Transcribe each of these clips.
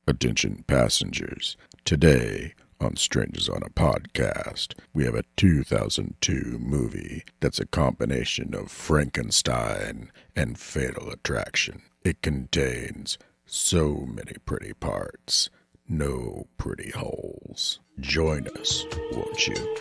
Attention passengers, today on Strangers on a Podcast, we have a 2002 movie that's a combination of Frankenstein and Fatal Attraction. It contains so many pretty parts, no pretty holes. Join us, won't you?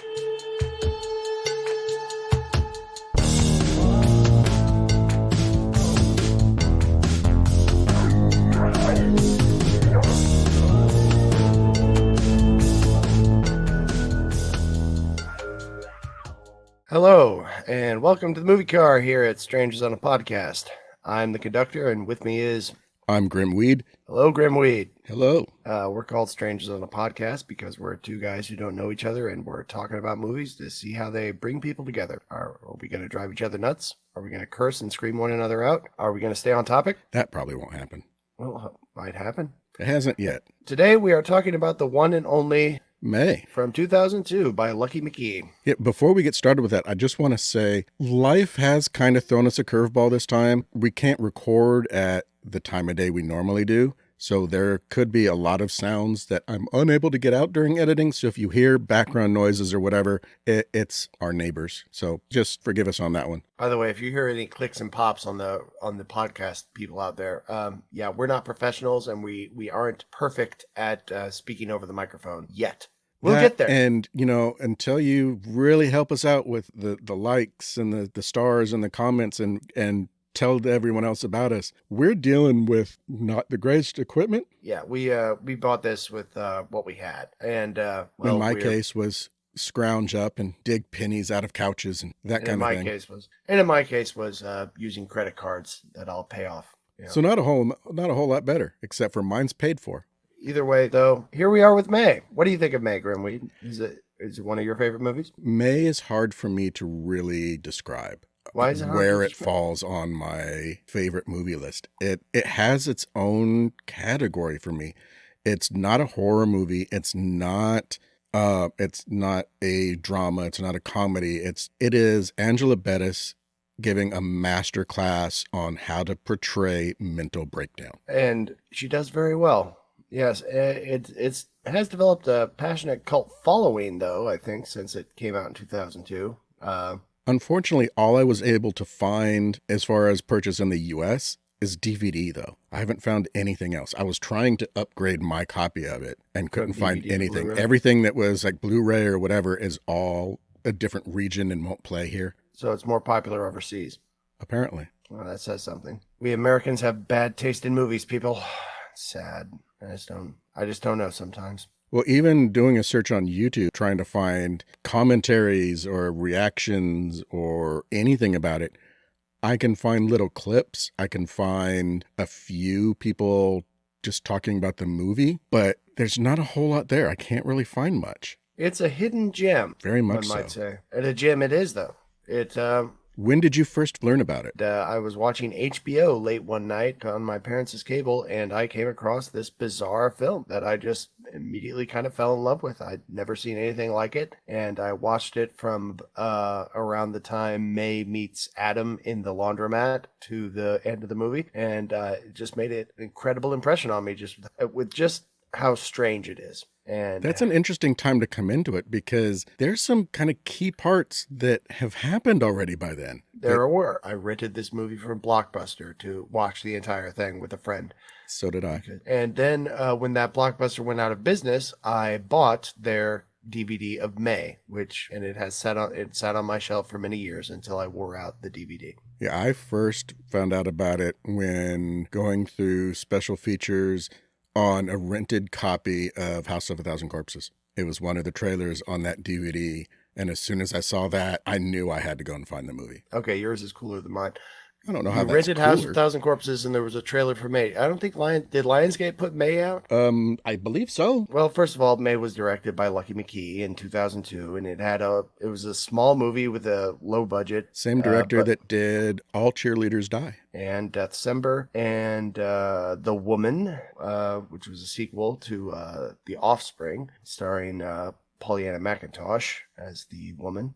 Hello, and welcome to the movie car here at Strangers on a Podcast. I'm the conductor, and with me is... I'm Grimweed. Hello, Grimweed. Hello. We're called Strangers on a Podcast because we're two guys who don't know each other, and we're talking about movies to see how they bring people together. Are we going to drive each other nuts? Are we going to curse and scream one another out? Are we going to stay on topic? That probably won't happen. Well, might happen. It hasn't yet. Today we are talking about the one and only... May. From 2002 by Lucky McKee. Yeah, before we get started with that, I just want to say life has kind of thrown us a curveball this time. We can't record at the time of day we normally do. So there could be a lot of sounds that I'm unable to get out during editing. So if you hear background noises or whatever, it's our neighbors. So just forgive us on that one. By the way, if you hear any clicks and pops on the podcast people out there, yeah, we're not professionals and we aren't perfect at speaking over the microphone yet. We'll get there. And, you know, until you really help us out with the likes and the stars and the comments and tell everyone else about us, we're dealing with not the greatest equipment. Yeah, we bought this with what we had. And in my case was scrounge up and dig pennies out of couches and that kind of thing. In my case was using credit cards that I'll pay off. You know? So not a whole lot better, except for mine's paid for. Either way, though, here we are with May. What do you think of May, Grimweed? Is it one of your favorite movies? May is hard for me to really describe. Why is it hard where it falls on my favorite movie list? It has its own category for me. It's not a horror movie. It's not a drama. It's not a comedy. It is Angela Bettis giving a master class on how to portray mental breakdown. And she does very well. Yes, it has developed a passionate cult following, though, I think, since it came out in 2002. Unfortunately, all I was able to find as far as purchase in the U.S. is DVD, though. I haven't found anything else. I was trying to upgrade my copy of it and couldn't find anything. Everything that was like Blu-ray or whatever is all a different region and won't play here. So it's more popular overseas. Apparently. Well, that says something. We Americans have bad taste in movies, people. It's sad. I just don't know sometimes. Well, even doing a search on YouTube, trying to find commentaries or reactions or anything about it, I can find little clips. I can find a few people just talking about the movie, but there's not a whole lot there. I can't really find much. It's a hidden gem. Very much so. One might say. And a gem it is, though. When did you first learn about it? I was watching HBO late one night on my parents' cable, and I came across this bizarre film that I just immediately kind of fell in love with. I'd never seen anything like it, and I watched it from around the time May meets Adam in the laundromat to the end of the movie, and it just made an incredible impression on me with just how strange it is. And that's an interesting time to come into it because there's some kind of key parts that have happened already by then. There were. I rented this movie from Blockbuster to watch the entire thing with a friend. So did I. And then when that Blockbuster went out of business, I bought their DVD of May, and it sat on my shelf for many years until I wore out the DVD. Yeah, I first found out about it when going through special features on a rented copy of House of a Thousand Corpses. It was one of the trailers on that DVD, and as soon as I saw that, I knew I had to go and find the movie. Okay, yours is cooler than mine. I don't know how that's rented cooler. House of a Thousand Corpses, and there was a trailer for May. I don't think did Lionsgate put May out? I believe so. Well, first of all, May was directed by Lucky McKee in 2002, and it was a small movie with a low budget. Same director that did All Cheerleaders Die. And December, and The Woman, which was a sequel to The Offspring, starring Pollyanna McIntosh as the woman,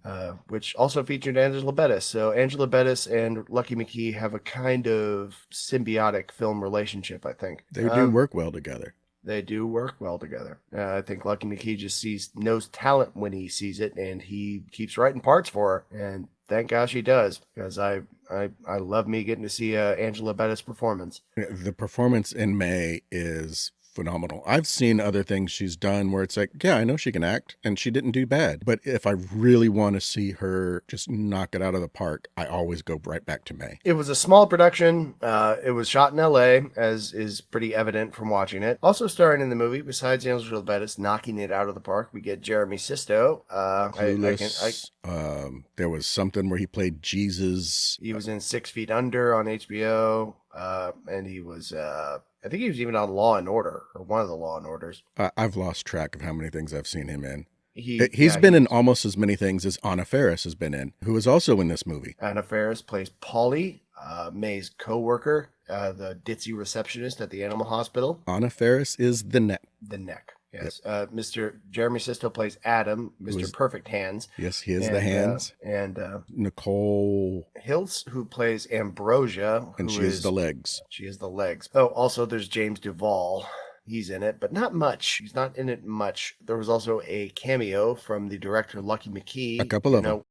which also featured Angela Bettis. So Angela Bettis and Lucky McKee have a kind of symbiotic film relationship, I think. They do work well together. They do work well together. I think Lucky McKee just knows talent when he sees it, and he keeps writing parts for her. And thank gosh he does, because I love me getting to see Angela Bettis' performance. The performance in May is phenomenal. I've seen other things she's done where it's like, yeah, I know she can act and she didn't do bad. But if I really want to see her just knock it out of the park, I always go right back to May. It was a small production. It was shot in LA, as is pretty evident from watching it. Also starring in the movie, besides Angela Bettis knocking it out of the park, we get Jeremy Sisto. Clueless. There was something where he played Jesus. He was in 6 Feet Under on HBO. And he was, I think he was even on Law and Order, or one of the Law and Orders. I've lost track of how many things I've seen him in. He's been in almost as many things as Anna Faris has been in, who is also in this movie. Anna Faris plays Polly, May's co-worker, the ditzy receptionist at the animal hospital. Anna Faris is the neck. The neck. Yes. Yep. Mr. Jeremy Sisto plays Adam, Mr. Perfect Hands. Yes, he is the hands. And Nicole Hiltz, who plays Ambrosia. And she is the legs. She is the legs. Oh, also there's James Duvall. He's in it, but not much. He's not in it much. There was also a cameo from the director, Lucky McKee. A couple of them.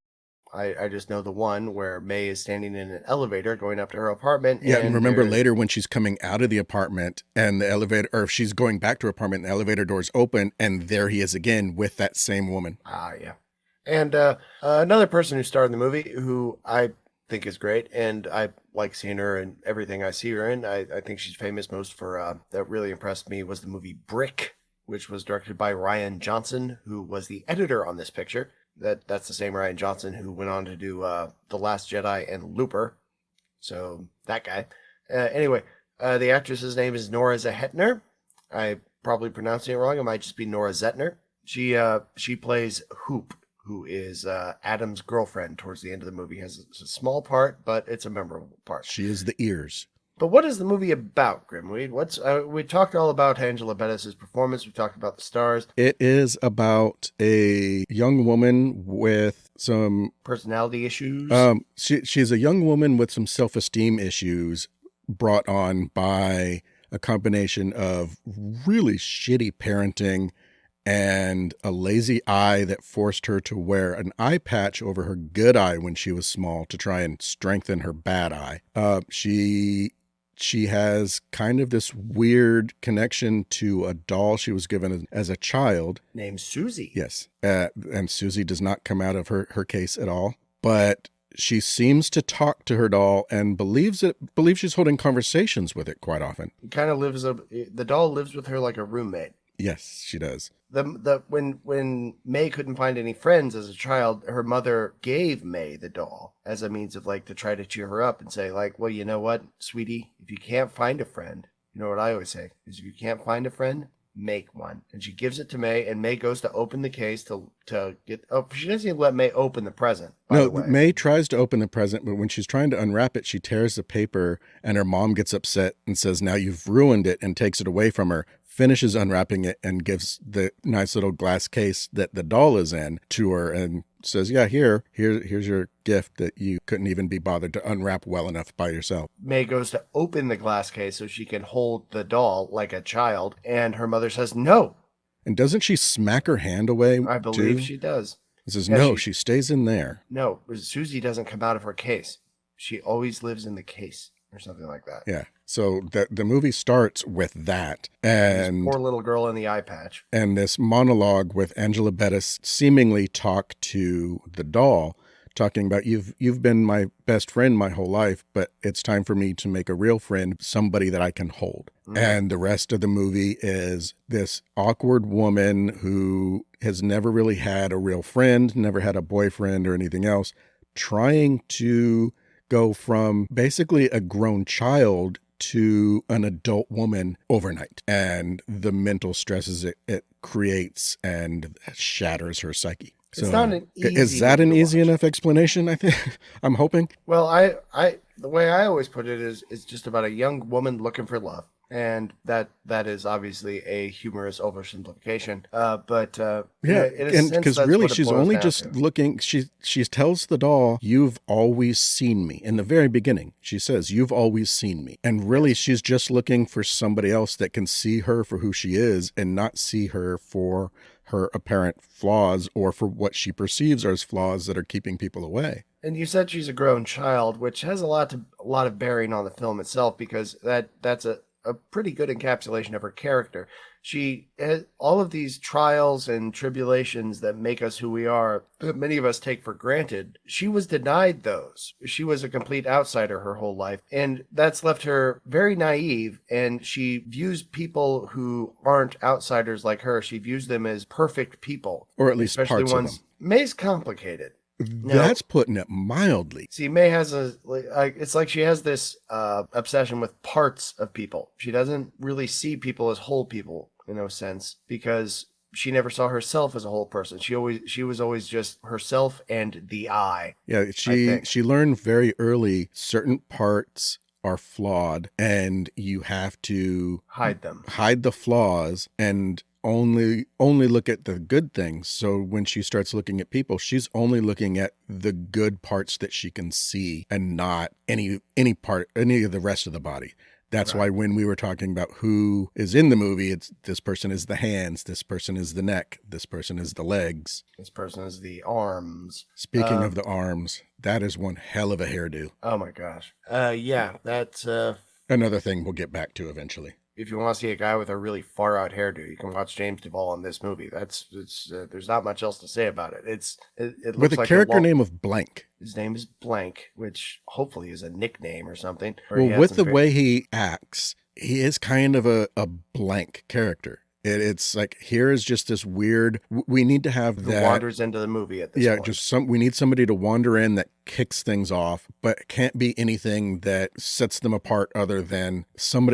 I just know the one where May is standing in an elevator going up to her apartment. Yeah, and remember later when she's coming out of the apartment and the elevator, or if she's going back to her apartment, the elevator doors open and there he is again with that same woman. Yeah. And another person who starred in the movie who I think is great, and I like seeing her in everything I see her in. I think she's famous most for, that really impressed me, was the movie Brick, which was directed by Rian Johnson, who was the editor on this picture. That's the same Rian Johnson who went on to do The Last Jedi and Looper. So that guy. Anyway, the actress's name is Nora Zehetner. I probably pronouncing it wrong. It might just be Nora Zetner. She plays Hoop, who is Adam's girlfriend towards the end of the movie. Has a small part, but it's a memorable part. She is the ears. But what is the movie about, Grimweed? We talked all about Angela Bettis' performance. We talked about the stars. It is about a young woman with some personality issues. She's a young woman with some self-esteem issues brought on by a combination of really shitty parenting and a lazy eye that forced her to wear an eye patch over her good eye when she was small to try and strengthen her bad eye. She has kind of this weird connection to a doll she was given as a child. Named Susie. Yes. And Susie does not come out of her case at all. But she seems to talk to her doll and believes she's holding conversations with it quite often. It kind of the doll lives with her like a roommate. Yes, she does. When May couldn't find any friends as a child, her mother gave May the doll as a means of to try to cheer her up and say well, you know what, sweetie, if you can't find a friend, you know what I always say is if you can't find a friend, make one. And she gives it to May, and May goes to open the case to get. Oh, she doesn't even let May open the present. No, May tries to open the present, but when she's trying to unwrap it, she tears the paper, and her mom gets upset and says, "Now you've ruined it," and takes it away from her. Finishes unwrapping it and gives the nice little glass case that the doll is in to her and says, yeah, here's your gift that you couldn't even be bothered to unwrap well enough by yourself. May goes to open the glass case so she can hold the doll like a child, and her mother says no. And doesn't she smack her hand away? I believe she does. It says, no, she stays in there. No, Susie doesn't come out of her case. She always lives in the case. Or something like that. Yeah. So the movie starts with that. And this poor little girl in the eye patch. And this monologue with Angela Bettis seemingly talk to the doll, talking about you've been my best friend my whole life, but it's time for me to make a real friend, somebody that I can hold. Mm-hmm. And the rest of the movie is this awkward woman who has never really had a real friend, never had a boyfriend or anything else, trying to go from basically a grown child to an adult woman overnight, and the mental stresses it creates and shatters her psyche. It's not an easy is that an easy enough explanation? I think I'm hoping. Well, the way I always put it is it's just about a young woman looking for love. And that is obviously a humorous oversimplification. But Yeah, in a and sense, because that's really what it she's boils only down just to. looking, she tells the doll, "You've always seen me." In the very beginning, she says, "You've always seen me." And really Yes. she's just looking for somebody else that can see her for who she is and not see her for her apparent flaws or for what she perceives as flaws that are keeping people away. And you said she's a grown child, which has a lot of bearing on the film itself because that's a pretty good encapsulation of her character. She has all of these trials and tribulations that make us who we are, that many of us take for granted. She was denied those. She was a complete outsider her whole life, and that's left her very naive. And she views people who aren't outsiders like her. She views them as perfect people, Or at least especially parts of them. ones. May's complicated. No, That's putting it mildly. see, May has it's like she has this obsession with parts of people. She doesn't really see people as whole people in no sense because she never saw herself as a whole person. She was always just herself and the Yeah, I think. she learned very early certain parts are flawed and you have to Hide them. hide the flaws and only look at the good things. So when she starts looking at people, she's only looking at the good parts that she can see and not any of the rest of the body. That's why Right. when we were talking about who is in the movie, it's this person is the hands, this person is the neck, this person is the legs. This person is the arms. Speaking of the arms, that is one hell of a hairdo. Oh my gosh. Yeah, that's Another thing we'll get back to eventually. if you want to see a guy with a really far out hairdo, you can watch James Duvall in this movie. That's it's there's not much else to say about it. It With looks a like character name of Blank. his name is Blank, which hopefully is a nickname or something. Or Well, he has with some the way he acts, he is kind of a blank character. It's like, here is just this weird, we need to have who that. wanders into the movie at this Yeah, point. just we need somebody to wander in that kicks things off, but can't be anything that sets them apart other than some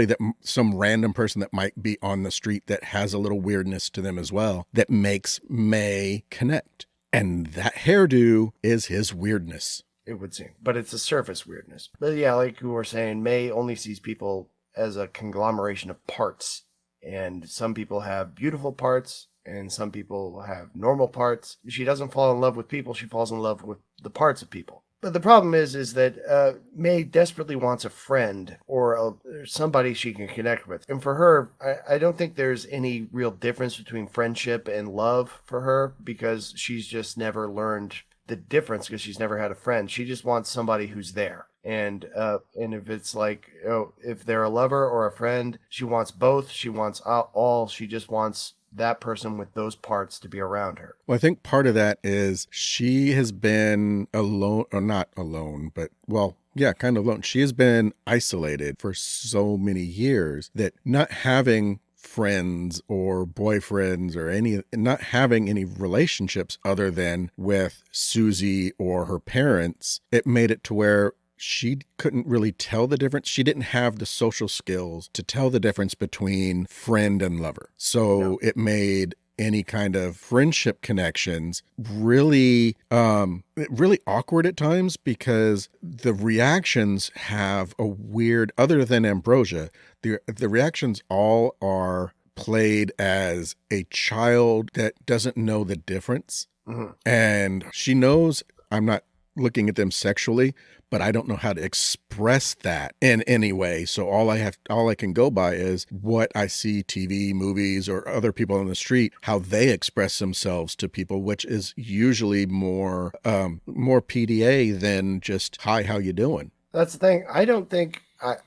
random person that might be on the street that has a little weirdness to them as well, that makes May connect. And that hairdo is his weirdness. It would seem, but it's a surface weirdness. But yeah, like you were saying, May only sees people as a conglomeration of parts, and some people have beautiful parts, and some people have normal parts. She doesn't fall in love with people; she falls in love with the parts of people. But the problem is that May desperately wants a friend or somebody she can connect with. And for her, I don't think there's any real difference between friendship and love for her because she's just never learned the difference because she's never had a friend. She just wants somebody who's there. And if it's like, oh, if they're a lover or a friend, she wants both. She wants all. She just wants that person with those parts to be around her. Well, I think part of that is she has been alone, or not alone, but well, yeah, kind of alone. She has been isolated for so many years that not having friends or boyfriends or not having any relationships other than with Susie or her parents, it made it to where she couldn't really tell the difference. She didn't have the social skills to tell the difference between friend and lover. So it made any kind of friendship connections really awkward at times because the reactions have a weird, other than Ambrosia, the reactions all are played as a child that doesn't know the difference. Mm-hmm. And she knows I'm not looking at them sexually, but I don't know how to express that in any way. So all I can go by is what I see TV, movies, or other people on the street, how they express themselves to people, which is usually more PDA than just, hi, how you doing? That's the thing. I don't think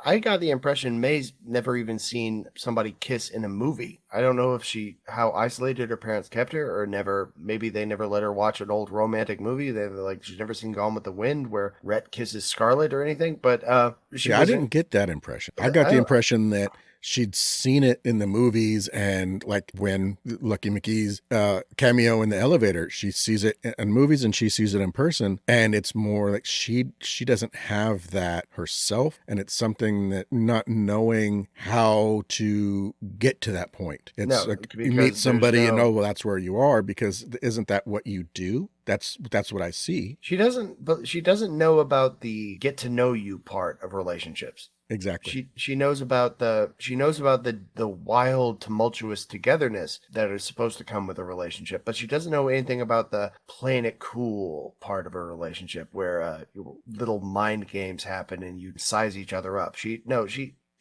I got the impression May's never even seen somebody kiss in a movie. I don't know if how isolated her parents kept her, or maybe they never let her watch an old romantic movie. They're like, she's never seen Gone with the Wind where Rhett kisses Scarlett or anything. But I didn't get that impression. I got the impression that she'd seen it in the movies, and like when Lucky McKee's cameo in the elevator, she sees it in movies and she sees it in person, and it's more like she doesn't have that herself, and it's something that not knowing how to get to that point. It's like you meet somebody and well, that's where you are, because isn't that what you do? That's what I see. She doesn't know about the get to know you part of relationships. exactly. She knows about the wild, tumultuous togetherness that is supposed to come with a relationship, but she doesn't know anything about the playing it cool part of a relationship where little mind games happen and you size each other up. She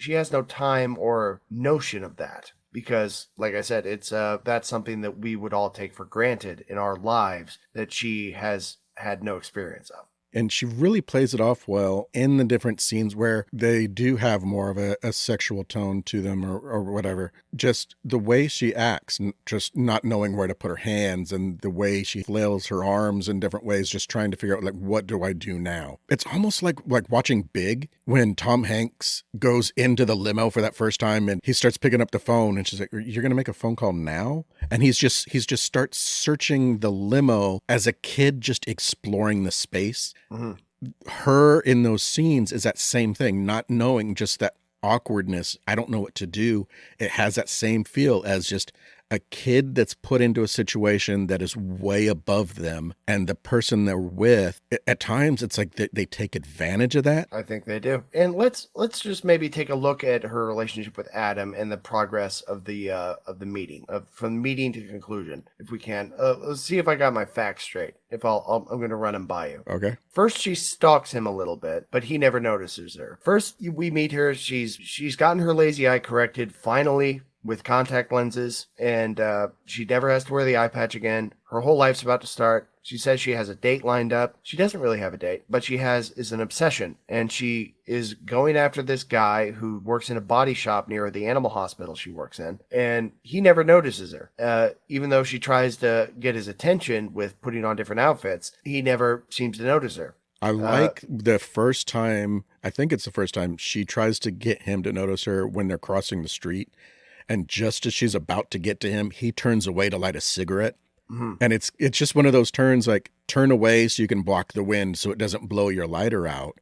has no time or notion of that. Because, like I said, it's that's something that we would all take for granted in our lives that she has had no experience of. And she really plays it off well in the different scenes where they do have more of a sexual tone to them or whatever. Just the way she acts, just not knowing where to put her hands, and the way she flails her arms in different ways, just trying to figure out, like, what do I do now? It's almost like watching Big when Tom Hanks goes into the limo for that first time and he starts picking up the phone and she's like, "You're going to make a phone call now?" And he's just starts searching the limo as a kid, just exploring the space. Mm-hmm. Her in those scenes is that same thing, not knowing, just that awkwardness. I don't know what to do. It has that same feel as just a kid that's put into a situation that is way above them, and the person they're with, at times it's like they take advantage of that. I think they do. And let's just maybe take a look at her relationship with Adam and the progress of the meeting, from meeting to conclusion, if we can. Let's see if I got my facts straight. If I'm going to run them by you. Okay. First, she stalks him a little bit, but he never notices her. First, we meet her. She's gotten her lazy eye corrected finally, with contact lenses, and she never has to wear the eye patch again. Her whole life's about to start. She says she has a date lined up. She doesn't really have a date, but she is an obsession, and she is going after this guy who works in a body shop near the animal hospital she works in, and he never notices her. Even though she tries to get his attention with putting on different outfits, he never seems to notice her. I like the first time, I think it's the first time, she tries to get him to notice her when they're crossing the street. And just as she's about to get to him, he turns away to light a cigarette. Mm-hmm. And it's just one of those turns, like, turn away so you can block the wind so it doesn't blow your lighter out.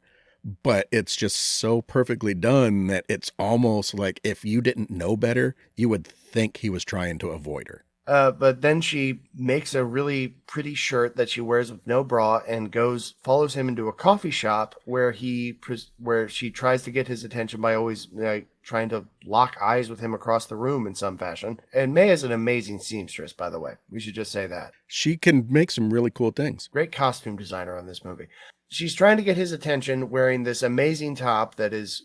But it's just so perfectly done that it's almost like if you didn't know better, you would think he was trying to avoid her. But then she makes a really pretty shirt that she wears with no bra and follows him into a coffee shop where she tries to get his attention by always trying to lock eyes with him across the room in some fashion. And May is an amazing seamstress, by the way. We should just say that. She can make some really cool things. Great costume designer on this movie. She's trying to get his attention wearing this amazing top that is,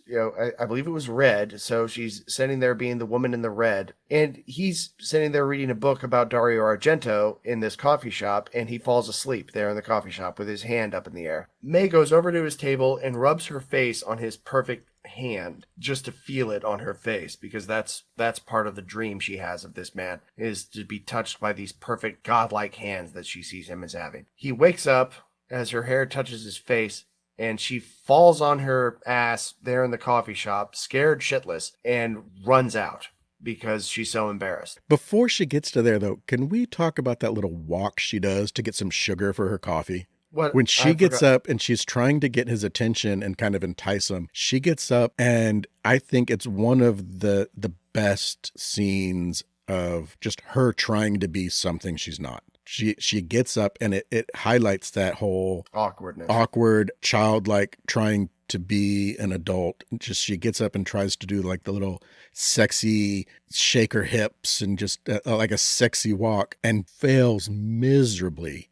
I believe it was red. So she's sitting there being the woman in the red. And he's sitting there reading a book about Dario Argento in this coffee shop. And he falls asleep there in the coffee shop with his hand up in the air. May goes over to his table and rubs her face on his perfect hand just to feel it on her face, because that's part of the dream she has of this man, is to be touched by these perfect godlike hands that she sees him as having. He wakes up as her hair touches his face, and she falls on her ass there in the coffee shop, scared shitless, and runs out because she's so embarrassed. Before she gets to there, though, can we talk about that little walk she does to get some sugar for her coffee? When she gets up and she's trying to get his attention and kind of entice him, she gets up, and I think it's one of the best scenes of just her trying to be something she's not. She gets up, and it highlights that whole awkward, childlike trying to be an adult. Just she gets up and tries to do like the little sexy shake her hips and just like a sexy walk, and fails miserably.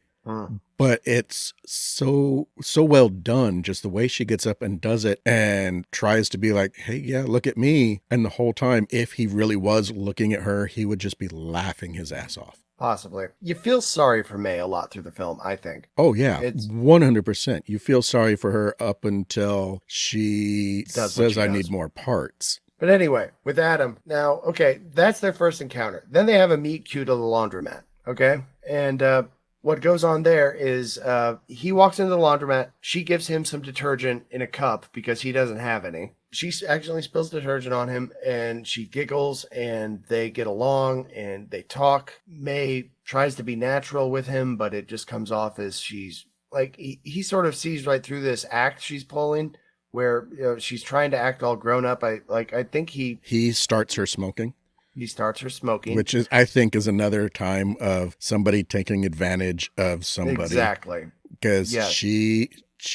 But it's so well done, just the way she gets up and does it and tries to be like, hey, yeah, look at me. And the whole time, if he really was looking at her, he would just be laughing his ass off. Possibly. You feel sorry for May a lot through the film, I think. Oh, yeah. 100%. You feel sorry for her up until she says, I need more parts. But anyway, with Adam, now, okay, that's their first encounter. Then they have a meet cute at the laundromat, okay? And what goes on there is he walks into the laundromat. She gives him some detergent in a cup because he doesn't have any. She accidentally spills detergent on him, and she giggles, and they get along, and they talk. May tries to be natural with him, but it just comes off as she's like, he sort of sees right through this act she's pulling, where she's trying to act all grown up. I think he starts her smoking. He starts her smoking, which is, I think, is another time of somebody taking advantage of somebody. Exactly. Because she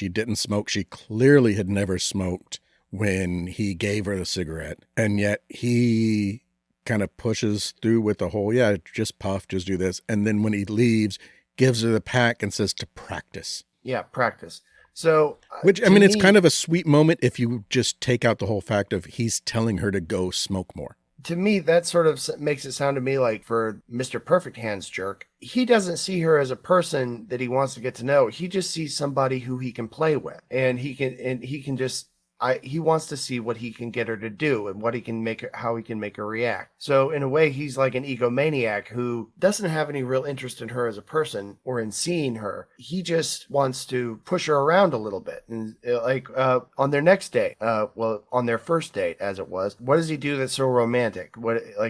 didn't smoke. She clearly had never smoked when he gave her the cigarette, and yet he kind of pushes through with the whole, yeah, just puff, just do this. And then when he leaves, gives her the pack and says to practice. Yeah, practice. So, which, I mean, it's kind of a sweet moment if you just take out the whole fact of he's telling her to go smoke more. To me, that sort of makes it sound to me like for Mr. Perfect Hands jerk, he doesn't see her as a person that he wants to get to know. He just sees somebody who he can play with, and he can just he wants to see what he can get her to do and what he can make her, how he can make her react. So in a way, he's like an egomaniac who doesn't have any real interest in her as a person or in seeing her. He just wants to push her around a little bit. And on their next date, on their first date, as it was, what does he do that's so romantic?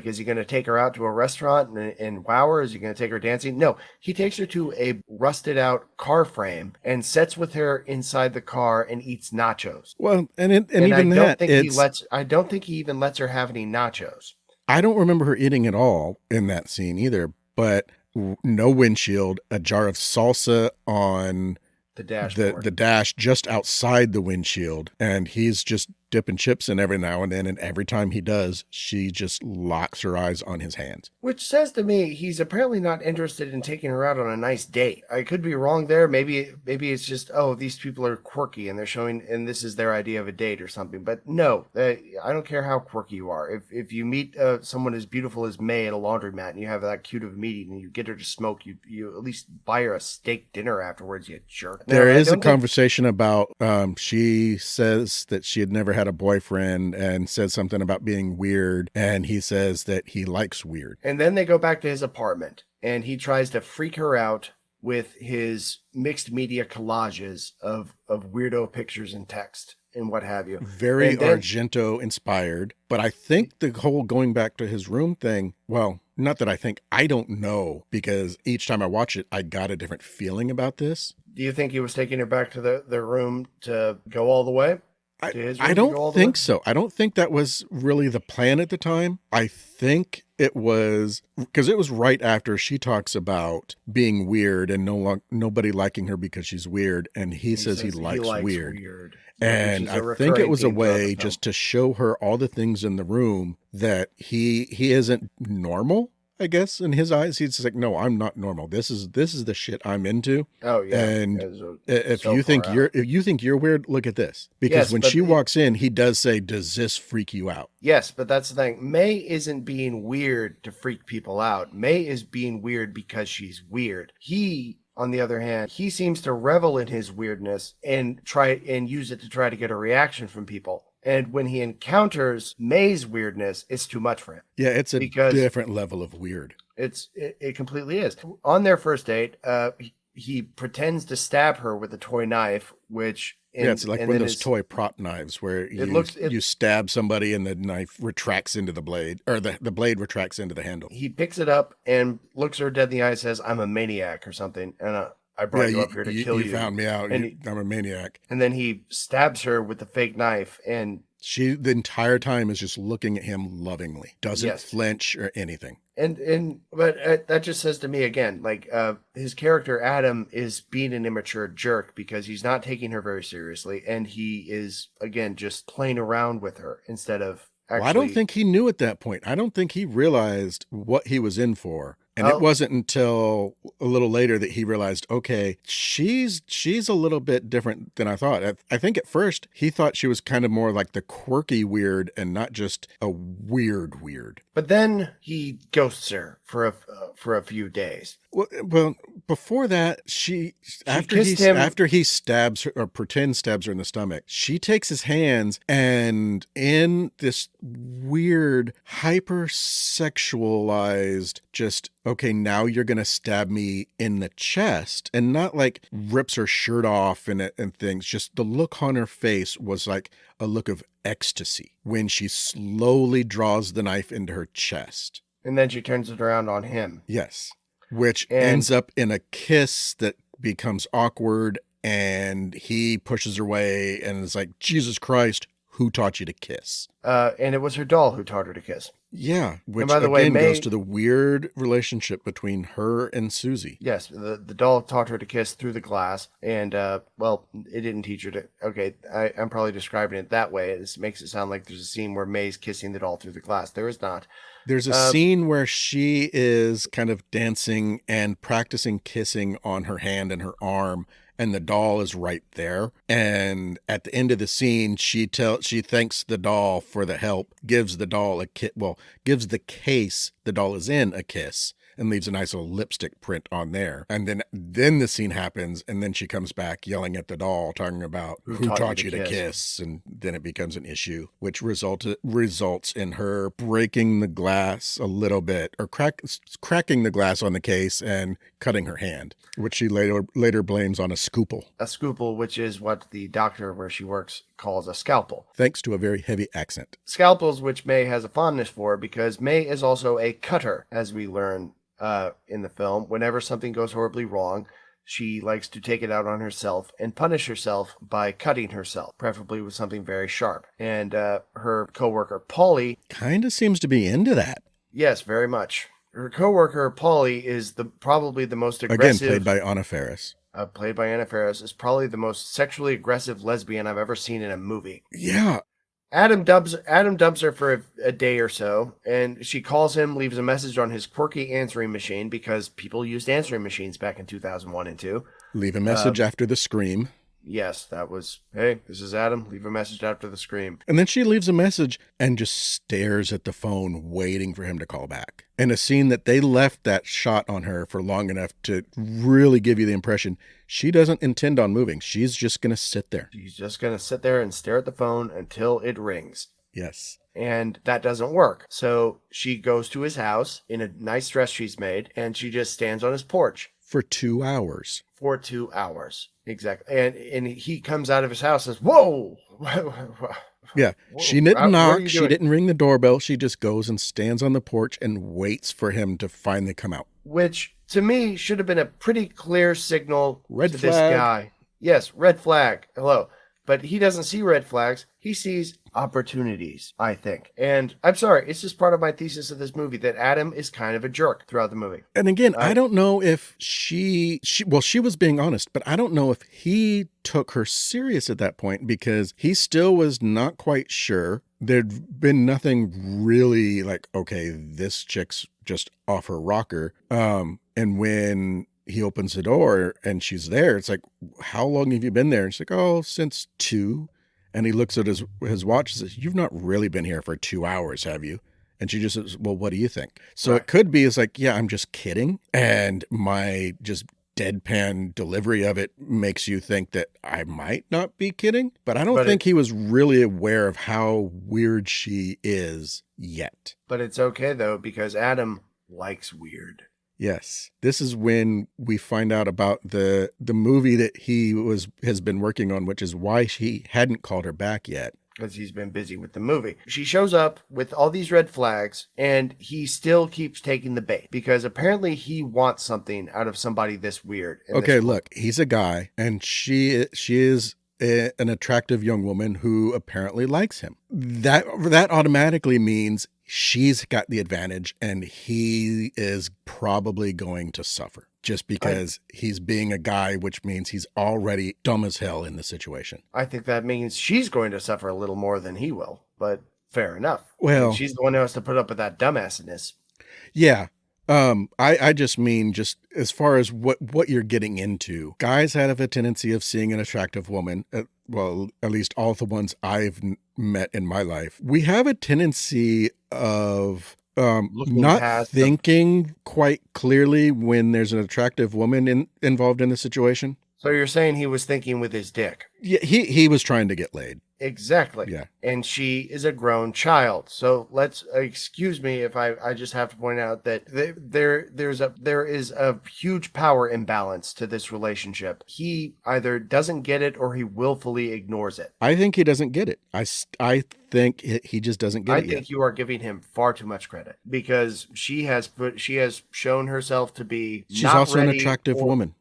Is he going to take her out to a restaurant and wow her? Is he going to take her dancing? No, he takes her to a rusted out car frame and sits with her inside the car and eats nachos. Well, and even that, I don't think he even lets her have any nachos. I don't remember her eating at all in that scene either, but no windshield, a jar of salsa on the dashboard. The dash just outside the windshield, and he's just dipping chips in every now and then, and every time he does, she just locks her eyes on his hands. Which says to me he's apparently not interested in taking her out on a nice date. I could be wrong there. Maybe it's just, oh, these people are quirky and they're showing, and this is their idea of a date or something. But no, I don't care how quirky you are. If you meet someone as beautiful as May at a laundromat and you have that cute of a meeting and you get her to smoke, you at least buy her a steak dinner afterwards, you jerk. There is a conversation about she says that she had never had a boyfriend and said something about being weird, and he says that he likes weird. And then they go back to his apartment and he tries to freak her out with his mixed media collages of weirdo pictures and text and what have you. Very Argento inspired, but I think the whole going back to his room thing, well, not that I think, I don't know, because each time I watch it, I got a different feeling about this. Do you think he was taking her back to the room to go all the way? I don't think so. I don't think that was really the plan at the time. I think it was because it was right after she talks about being weird and nobody liking her because she's weird, and he says he likes weird. And I think it was a way just to show her all the things in the room that he isn't normal. I guess in his eyes, he's just like, no, I'm not normal. This is the shit I'm into. Oh yeah. And if you think you're weird, look at this. Because when she walks in, he does say, "Does this freak you out?" Yes, but that's the thing. May isn't being weird to freak people out. May is being weird because she's weird. He, on the other hand, he seems to revel in his weirdness and try and use it to try to get a reaction from people. And when he encounters May's weirdness, it's too much for him. Yeah, it's a different level of weird. It completely is. On their first date, he pretends to stab her with a toy knife, which... it's like one of those toy prop knives where you stab somebody and the knife retracts into the blade, or the blade retracts into the handle. He picks it up and looks her dead in the eye and says, "I'm a maniac," or something. And I brought you up here to kill you. You found me out. I'm a maniac. And then he stabs her with the fake knife, and she the entire time is just looking at him lovingly, doesn't flinch or anything. But that just says to me again, like his character Adam is being an immature jerk because he's not taking her very seriously, and he is again just playing around with her instead of actually. Well, I don't think he knew at that point. I don't think he realized what he was in for. And it wasn't until a little later that he realized, okay, she's a little bit different than I thought. I think at first he thought she was kind of more like the quirky weird and not just a weird. But then he ghosts her for a few days. Well, before that, after he stabs her or pretends stabs her in the stomach, she takes his hands and in this weird hypersexualized just, okay, now you're going to stab me in the chest, and not like rips her shirt off and things. Just the look on her face was like a look of ecstasy when she slowly draws the knife into her chest. And then she turns it around on him. Yes. Which ends up in a kiss that becomes awkward, and he pushes her away and is like, Jesus Christ, who taught you to kiss? And it was her doll who taught her to kiss. Yeah, which by the way, again May- goes to the weird relationship between her and Susie. Yes, the doll taught her to kiss through the glass, and well, it didn't teach her to. Okay, I'm probably describing it that way. This makes it sound like there's a scene where May's kissing the doll through the glass. There is not. There's a scene where she is kind of dancing and practicing kissing on her hand and her arm, and the doll is right there. And at the end of the scene, she thanks the doll for the help, gives the doll gives the case the doll is in a kiss, and leaves a nice little lipstick print on there. And then the scene happens, and then she comes back yelling at the doll, talking about who taught you to kiss. And then it becomes an issue, which results in her breaking the glass a little bit, or cracking the glass on the case and cutting her hand, which she later blames on a scalpel. A scalpel, which is what the doctor where she works calls a scalpel. Thanks to a very heavy accent. Scalpels, which May has a fondness for, because May is also a cutter, as we learn in the film. Whenever something goes horribly wrong, she likes to take it out on herself and punish herself by cutting herself, preferably with something very sharp. And her coworker Polly kind of seems to be into that. Yes, very much. Her coworker Polly is probably the most aggressive. Again, played by Anna Faris. Played by Anna Faris, is probably the most sexually aggressive lesbian I've ever seen in a movie. Yeah. Adam dubs her for a day or so, and she calls him, leaves a message on his quirky answering machine, because people used answering machines back in 2001 and 2. Leave a message after the scream. Yes, that was, hey, this is Adam, leave a message after the scream. And then she leaves a message and just stares at the phone, waiting for him to call back. In a scene that they left that shot on her for long enough to really give you the impression she doesn't intend on moving. She's just going to sit there. She's just going to sit there and stare at the phone until it rings. Yes. And that doesn't work. So she goes to his house in a nice dress she's made, and she just stands on his porch. For 2 hours. For 2 hours. Exactly. And he comes out of his house and says, whoa! Yeah. She didn't knock. She didn't ring the doorbell. She just goes and stands on the porch and waits for him to finally come out. Which, to me, should have been a pretty clear signal to this guy. Yes, red flag. Hello. But he doesn't see red flags. He sees opportunities, I think. And I'm sorry, it's just part of my thesis of this movie that Adam is kind of a jerk throughout the movie. And again, I don't know if she was being honest, but I don't know if he took her serious at that point, because he still was not quite sure. There'd been nothing really like, okay, this chick's just off her rocker. And when he opens the door and she's there, it's like, how long have you been there? And she's like, oh, since 2. And he looks at his watch and says, you've not really been here for 2 hours, have you? And she just says, well, what do you think? So It could be, it's like, yeah, I'm just kidding. And my just deadpan delivery of it makes you think that I might not be kidding. But I don't think he was really aware of how weird she is yet. But it's okay, though, because Adam likes weird. Yes. This is when we find out about the movie that he has been working on, which is why he hadn't called her back yet. Because he's been busy with the movie. She shows up with all these red flags, and he still keeps taking the bait, because apparently he wants something out of somebody this weird. Okay, look, he's a guy, and she is an attractive young woman who apparently likes him. That automatically means she's got the advantage, and he is probably going to suffer just because he's being a guy, which means he's already dumb as hell in the situation. I think that means she's going to suffer a little more than he will, but fair enough. Well, she's the one who has to put up with that dumbassedness. Yeah. I just mean, just as far as what you're getting into, guys have a tendency of seeing an attractive woman. Well, at least all the ones I've met in my life, we have a tendency of not thinking quite clearly when there's an attractive woman involved in the situation. So you're saying he was thinking with his dick? Yeah, he was trying to get laid. Exactly. Yeah. And she is a grown child. So excuse me if I just have to point out that there is a huge power imbalance to this relationship. He either doesn't get it or he willfully ignores it. I think he doesn't get it. I think he just doesn't get it yet. I think you are giving him far too much credit, because she has shown herself to be. She's also an attractive woman.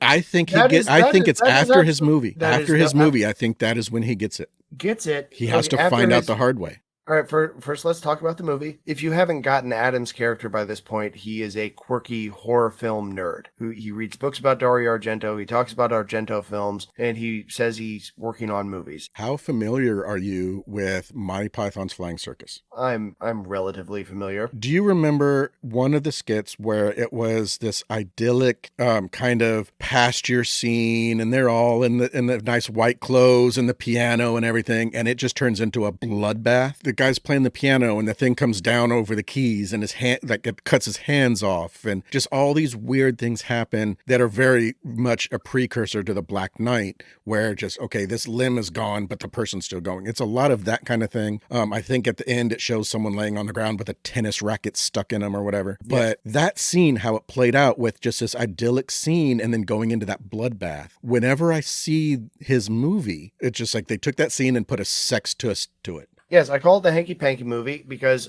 I think it's after his movie. After his movie, I think that is when he gets it. Gets it. He has to find out the hard way. All right, first let's talk about the movie. If you haven't gotten Adam's character by this point, he is a quirky horror film nerd who he reads books about Dario Argento, he talks about Argento films, and he says he's working on movies. How familiar are you with Monty Python's Flying Circus? I'm relatively familiar. Do you remember one of the skits where it was this idyllic kind of pasture scene, and they're all in the nice white clothes and the piano and everything, and it just turns into a bloodbath? The guy's playing the piano and the thing comes down over the keys and his hand, like, it cuts his hands off, and just all these weird things happen that are very much a precursor to the Black Knight, where just, okay, this limb is gone, but the person's still going. It's a lot of that kind of thing. I think at the end it shows someone laying on the ground with a tennis racket stuck in him or whatever. Yes. But that scene, how it played out with just this idyllic scene and then going into that bloodbath. Whenever I see his movie, it's just like they took that scene and put a sex twist to it. Yes, I call it the Hanky Panky movie because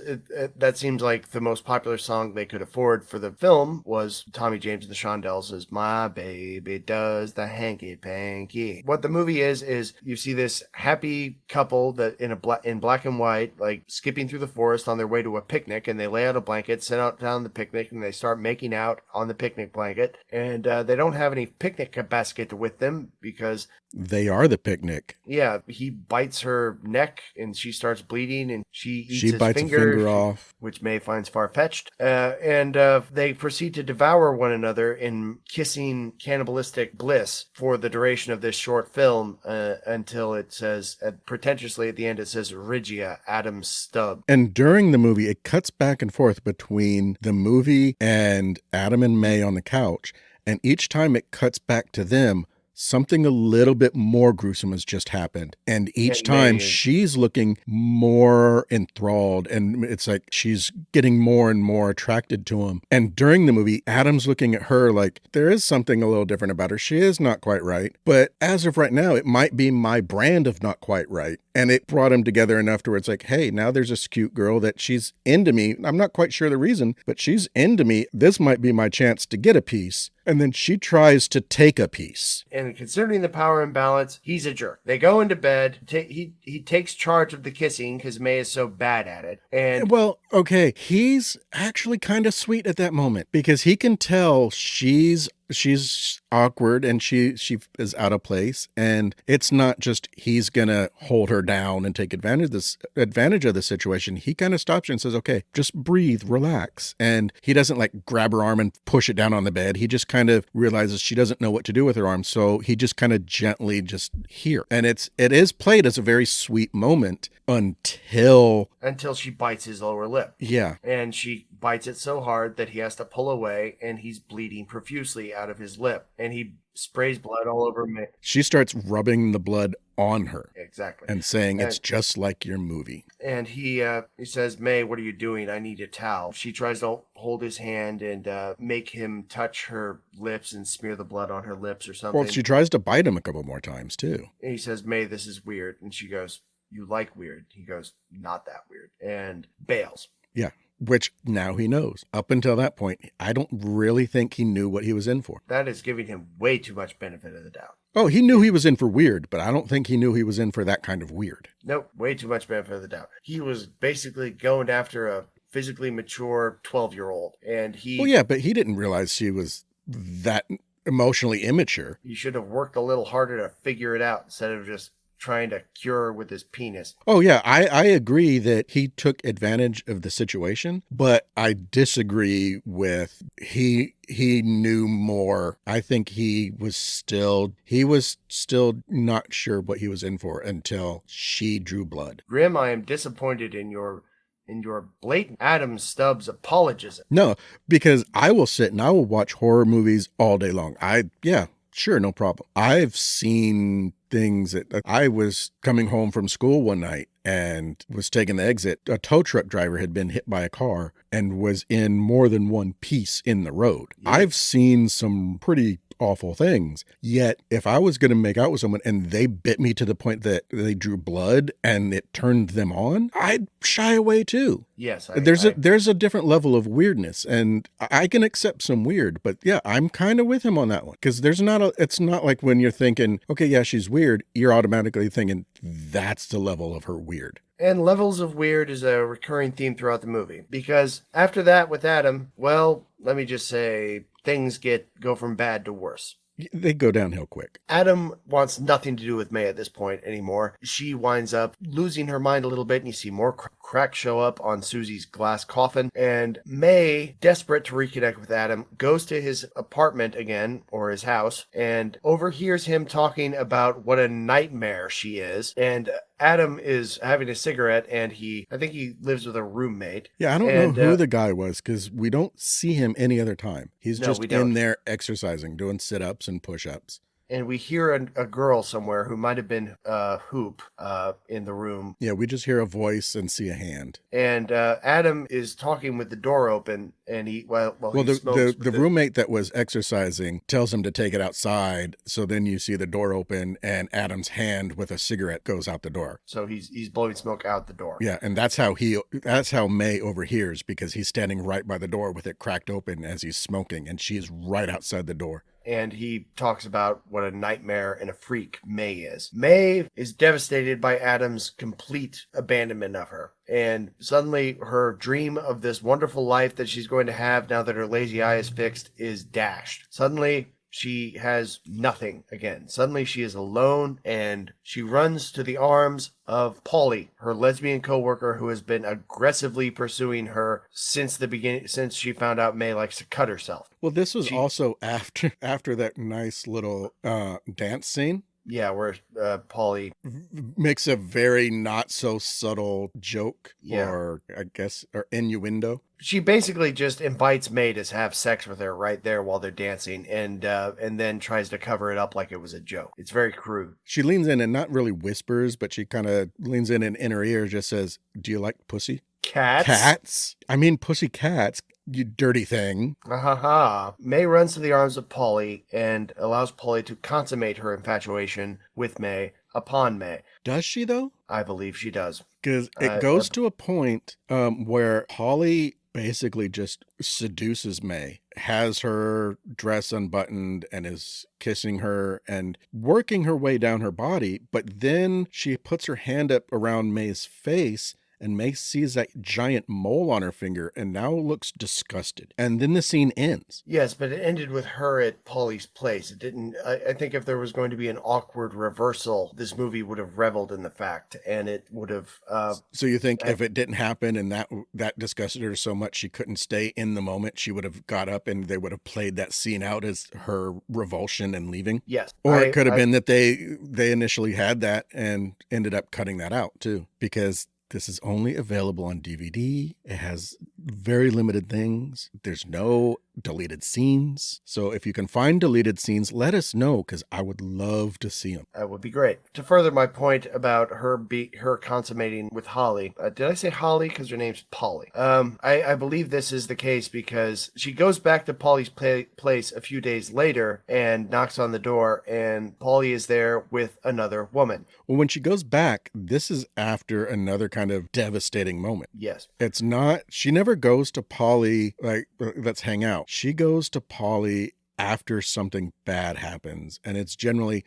that seems like the most popular song they could afford for the film was Tommy James and the Shondells' My Baby Does the Hanky Panky. What the movie is you see this happy couple that in black and white, like skipping through the forest on their way to a picnic, and they lay out a blanket, sit out down the picnic, and they start making out on the picnic blanket. And they don't have any picnic basket with them because they are the picnic. Yeah, he bites her neck and she starts bleeding, and she eats his bites finger, a finger off, which May finds far-fetched. And they proceed to devour one another in kissing cannibalistic bliss for the duration of this short film until it says, pretentiously at the end, it says Regia, Adam's stub. And during the movie, it cuts back and forth between the movie and Adam and May on the couch. And each time it cuts back to them, something a little bit more gruesome has just happened. And each time she's looking more enthralled, and it's like she's getting more and more attracted to him. And during the movie, Adam's looking at her like there is something a little different about her. She is not quite right. But as of right now, it might be my brand of not quite right. And it brought them together enough to where it's like, hey, now there's this cute girl that she's into me. I'm not quite sure the reason, but she's into me. This might be my chance to get a piece. And then she tries to take a piece. And considering the power imbalance, he's a jerk. They go into bed. He takes charge of the kissing because May is so bad at it. And well, okay, he's actually kind of sweet at that moment because he can tell she's awkward and she is out of place, and it's not just he's gonna hold her down and take advantage of the situation. He kind of stops her and says, okay, just breathe, relax. And he doesn't like grab her arm and push it down on the bed. He just kind of realizes she doesn't know what to do with her arm, so he just kind of gently just here. And it is played as a very sweet moment until she bites his lower lip. Yeah. And she bites it so hard that he has to pull away, and he's bleeding profusely out of his lip, and he sprays blood all over May. She starts rubbing the blood on her. Exactly. And saying, it's just like your movie. And he says, May, what are you doing? I need a towel. She tries to hold his hand and make him touch her lips and smear the blood on her lips or something. Well, she tries to bite him a couple more times too. And he says, May, this is weird. And she goes, you like weird? He goes, not that weird. And bails. Yeah. Which now he knows. Up until that point, I don't really think he knew what he was in for. That is giving him way too much benefit of the doubt. Oh, he knew he was in for weird, but I don't think he knew he was in for that kind of weird. Nope, way too much benefit of the doubt. He was basically going after a physically mature 12-year-old. And he... Well, yeah, but he didn't realize she was that emotionally immature. He should have worked a little harder to figure it out instead of just trying to cure her with his penis. Oh, yeah, I agree that he took advantage of the situation, but I disagree with he knew more. I think he was still not sure what he was in for until she drew blood. Grim, I am disappointed in your blatant Adam Stubbs apologism. No, because I will sit and I will watch horror movies all day long. Sure, no problem. I've seen things that I was coming home from school one night and was taking the exit. A tow truck driver had been hit by a car and was in more than one piece in the road. Yeah. I've seen some pretty awful things. Yet if I was going to make out with someone and they bit me to the point that they drew blood and it turned them on, I'd shy away too. Yes. There's a different level of weirdness, and I can accept some weird, but yeah, I'm kind of with him on that one. Because it's not like when you're thinking, okay, yeah, she's weird. weird, you're automatically thinking that's the level of her weird. And levels of weird is a recurring theme throughout the movie. Because after that with Adam, well, let me just say things go from bad to worse. They go downhill quick. Adam wants nothing to do with May at this point anymore. She winds up losing her mind a little bit, and you see more cracks show up on Susie's glass coffin. And May, desperate to reconnect with Adam, goes to his apartment again, or his house, and overhears him talking about what a nightmare she is. And Adam is having a cigarette, and I think he lives with a roommate. Yeah, I don't know who the guy was, because we don't see him any other time. He's just in there exercising, doing sit-ups and push-ups. And we hear a girl somewhere who might have been Hoop in the room. Yeah, we just hear a voice and see a hand. And Adam is talking with the door open, and he the roommate that was exercising tells him to take it outside. So then you see the door open, and Adam's hand with a cigarette goes out the door. So he's blowing smoke out the door. Yeah, and that's how May overhears, because he's standing right by the door with it cracked open as he's smoking, and she's right outside the door. And he talks about what a nightmare and a freak May is. May is devastated by Adam's complete abandonment of her. And suddenly her dream of this wonderful life that she's going to have now that her lazy eye is fixed is dashed. Suddenly she has nothing again. Suddenly she is alone, and she runs to the arms of Polly, her lesbian coworker, who has been aggressively pursuing her since the beginning, since she found out May likes to cut herself. Well, this was also after that nice little dance scene. Yeah, where Polly makes a very not so subtle joke, or innuendo. She basically just invites May to have sex with her right there while they're dancing, and then tries to cover it up like it was a joke. It's very crude. She leans in and not really whispers, but she kind of leans in her ear, just says, "Do you like pussy? Cats? I mean, pussy cats. You dirty thing." May runs to the arms of Polly and allows Polly to consummate her infatuation with May upon May. Does she, though? I believe she does. Because it goes to a point where Polly basically just seduces May, has her dress unbuttoned, and is kissing her and working her way down her body. But then she puts her hand up around May's face, and May sees that giant mole on her finger and now looks disgusted. And then the scene ends. Yes, but it ended with her at Polly's place. It didn't. I think if there was going to be an awkward reversal, this movie would have reveled in the fact, and it would have. So you think if it didn't happen and that disgusted her so much she couldn't stay in the moment, she would have got up and they would have played that scene out as her revulsion and leaving? Yes. Or it could have been that they initially had that and ended up cutting that out too, because this is only available on DVD. It has very limited things. There's no deleted scenes. So if you can find deleted scenes, let us know, because I would love to see them. That would be great. To further my point about her consummating with Holly, did I say Holly? Because her name's Polly. I believe this is the case because she goes back to Polly's place a few days later and knocks on the door, and Polly is there with another woman. Well, when she goes back, this is after another kind of devastating moment. Yes. It's not, she never goes to Polly like, let's hang out. She goes to Polly after something bad happens. And it's generally,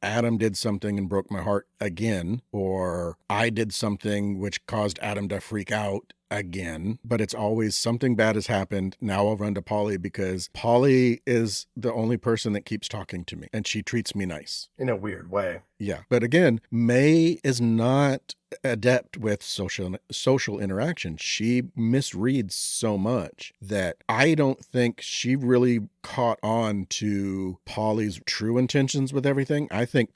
Adam did something and broke my heart again, or I did something which caused Adam to freak out again. But it's always something bad has happened. Now I'll run to Polly because Polly is the only person that keeps talking to me, and she treats me nice. In a weird way. Yeah. But again, May is not adept with social interaction. She misreads so much that I don't think she really caught on to Polly's true intentions with everything. I think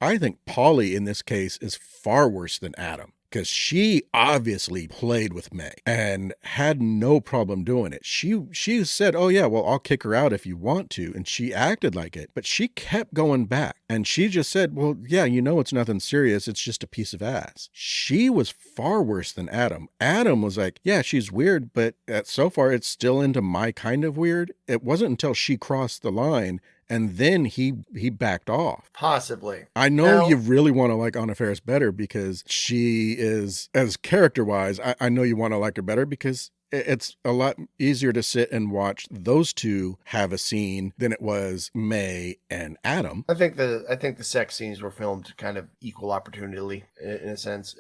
Polly in this case is far worse than Adam, because she obviously played with May and had no problem doing it. She said, "Oh yeah, well, I'll kick her out if you want to." And she acted like it, but she kept going back. And she just said, "Well, yeah, it's nothing serious. It's just a piece of ass." She was far worse than Adam. Adam was like, "Yeah, she's weird, but so far it's still into my kind of weird." It wasn't until she crossed the line and then he backed off. Possibly. I know you really want to like Anna Faris better because she is, as character-wise, I know you want to like her better because it's a lot easier to sit and watch those two have a scene than it was May and Adam. I think the sex scenes were filmed kind of equal opportunity in a sense.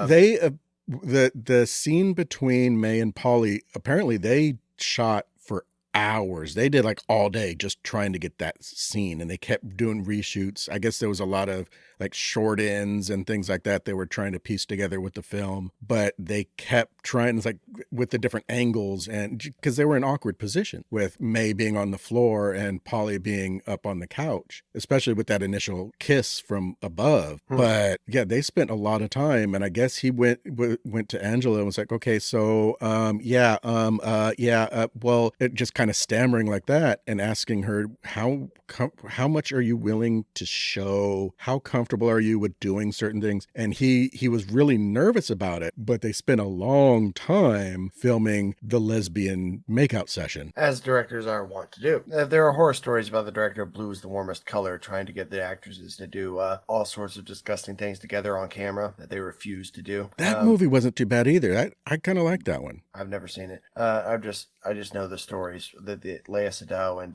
They the scene between May and Polly, apparently they shot for hours. They did like all day just trying to get that scene, and they kept doing reshoots. I guess there was a lot of like short ends and things like that they were trying to piece together with the film, but they kept trying, like, with the different angles, and because they were in awkward position with May being on the floor and Polly being up on the couch, especially with that initial kiss from above. But yeah, they spent a lot of time, and I guess he went to Angela and was like, okay, so well, it just kind of stammering like that and asking her, how much are you willing to show? How comfortable are you with doing certain things? And he was really nervous about it, but they spent a long time filming the lesbian makeout session, as directors are wont to do. There are horror stories about the director of Blue is the Warmest Color trying to get the actresses to do all sorts of disgusting things together on camera that they refused to do. That movie wasn't too bad either. I kind of like that one. I've never seen it. I just know the stories, the Lea Seydoux and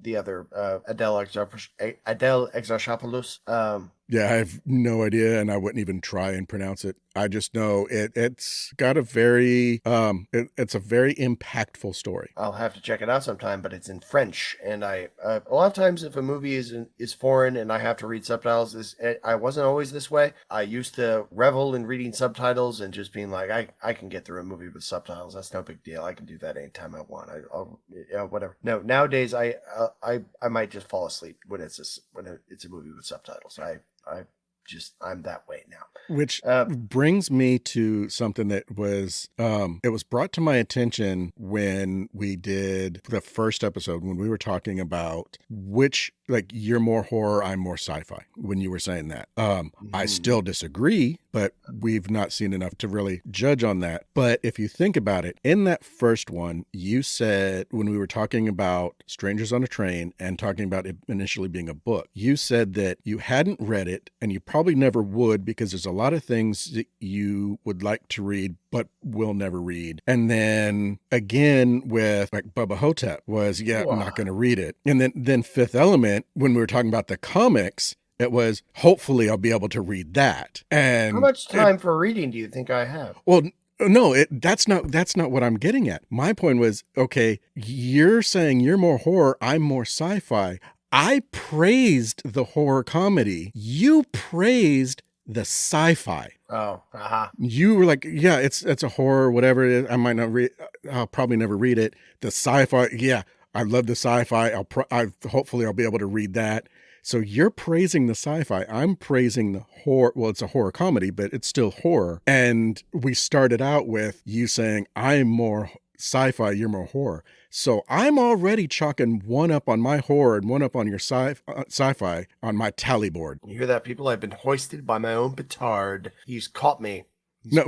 the other Adele Exarchopoulos. Yeah, I have no idea, and I wouldn't even try and pronounce it. I just know it's got a very it's a very impactful story. I'll have to check it out sometime, but it's in French, and I a lot of times if a movie is foreign and I have to read subtitles, I wasn't always this way. I used to revel in reading subtitles and just being like, I can get through a movie with subtitles. That's no big deal. I can do that anytime I want. I'll whatever. No, nowadays I might just fall asleep when it's a movie with subtitles. I'm that way now. Which brings me to something that was, it was brought to my attention when we did the first episode, when we were talking about which, like, you're more horror, I'm more sci-fi, when you were saying that. I still disagree, but we've not seen enough to really judge on that. But if you think about it, in that first one, you said, when we were talking about Strangers on a Train and talking about it initially being a book, you said that you hadn't read it and you probably never would because there's a lot of things that you would like to read but will never read. And then again with like Bubba Hotep was, I'm not going to read it. And then Fifth Element, when we were talking about the comics, it was, hopefully I'll be able to read that. And how much time for reading do you think I have? Well, no, that's not what I'm getting at. My point was, okay, you're saying you're more horror, I'm more sci-fi. I praised the horror comedy. You praised the sci-fi. Oh, You were like, yeah, it's a horror, whatever it is. I might not read. I'll probably never read it. The sci-fi, yeah, I love the sci-fi. Hopefully I'll be able to read that. So you're praising the sci-fi. I'm praising the horror. Well, it's a horror comedy, but it's still horror. And we started out with you saying, I'm more sci-fi, you're more horror. So I'm already chalking one up on my horror and one up on your sci-fi on my tally board. You hear that, people? I've been hoisted by my own petard. He's caught me.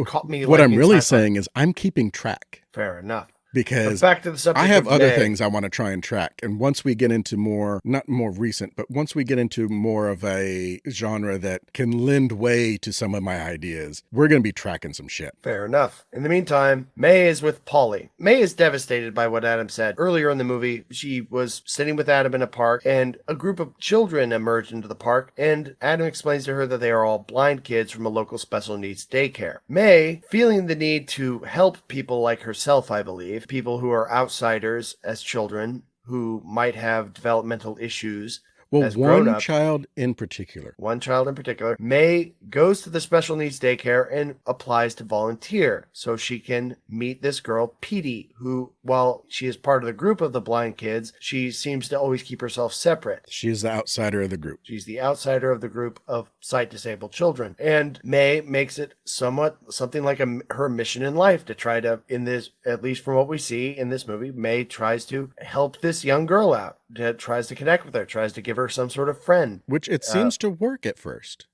Caught me. What I'm really saying is I'm keeping track. Fair enough. Because back to the subject, I have other things I want to try and track. And once we get into more, not more recent, but once we get into more of a genre that can lend way to some of my ideas, we're going to be tracking some shit. Fair enough. In the meantime, May is with Polly. May is devastated by what Adam said. Earlier in the movie, she was sitting with Adam in a park, and a group of children emerged into the park, and Adam explains to her that they are all blind kids from a local special needs daycare. May, feeling the need to help people like herself, I believe, people who are outsiders as children who might have developmental issues. Well, one child in particular. One child in particular. May goes to the special needs daycare and applies to volunteer so she can meet this girl, Petey, who, while she is part of the group of the blind kids, she seems to always keep herself separate. She's the outsider of the group. She's the outsider of the group of sight-disabled children. And May makes it something like her mission in life to try to, in this, at least from what we see in this movie, May tries to help this young girl out. Tries to connect with her, tries to give her some sort of friend. Which it seems to work at first.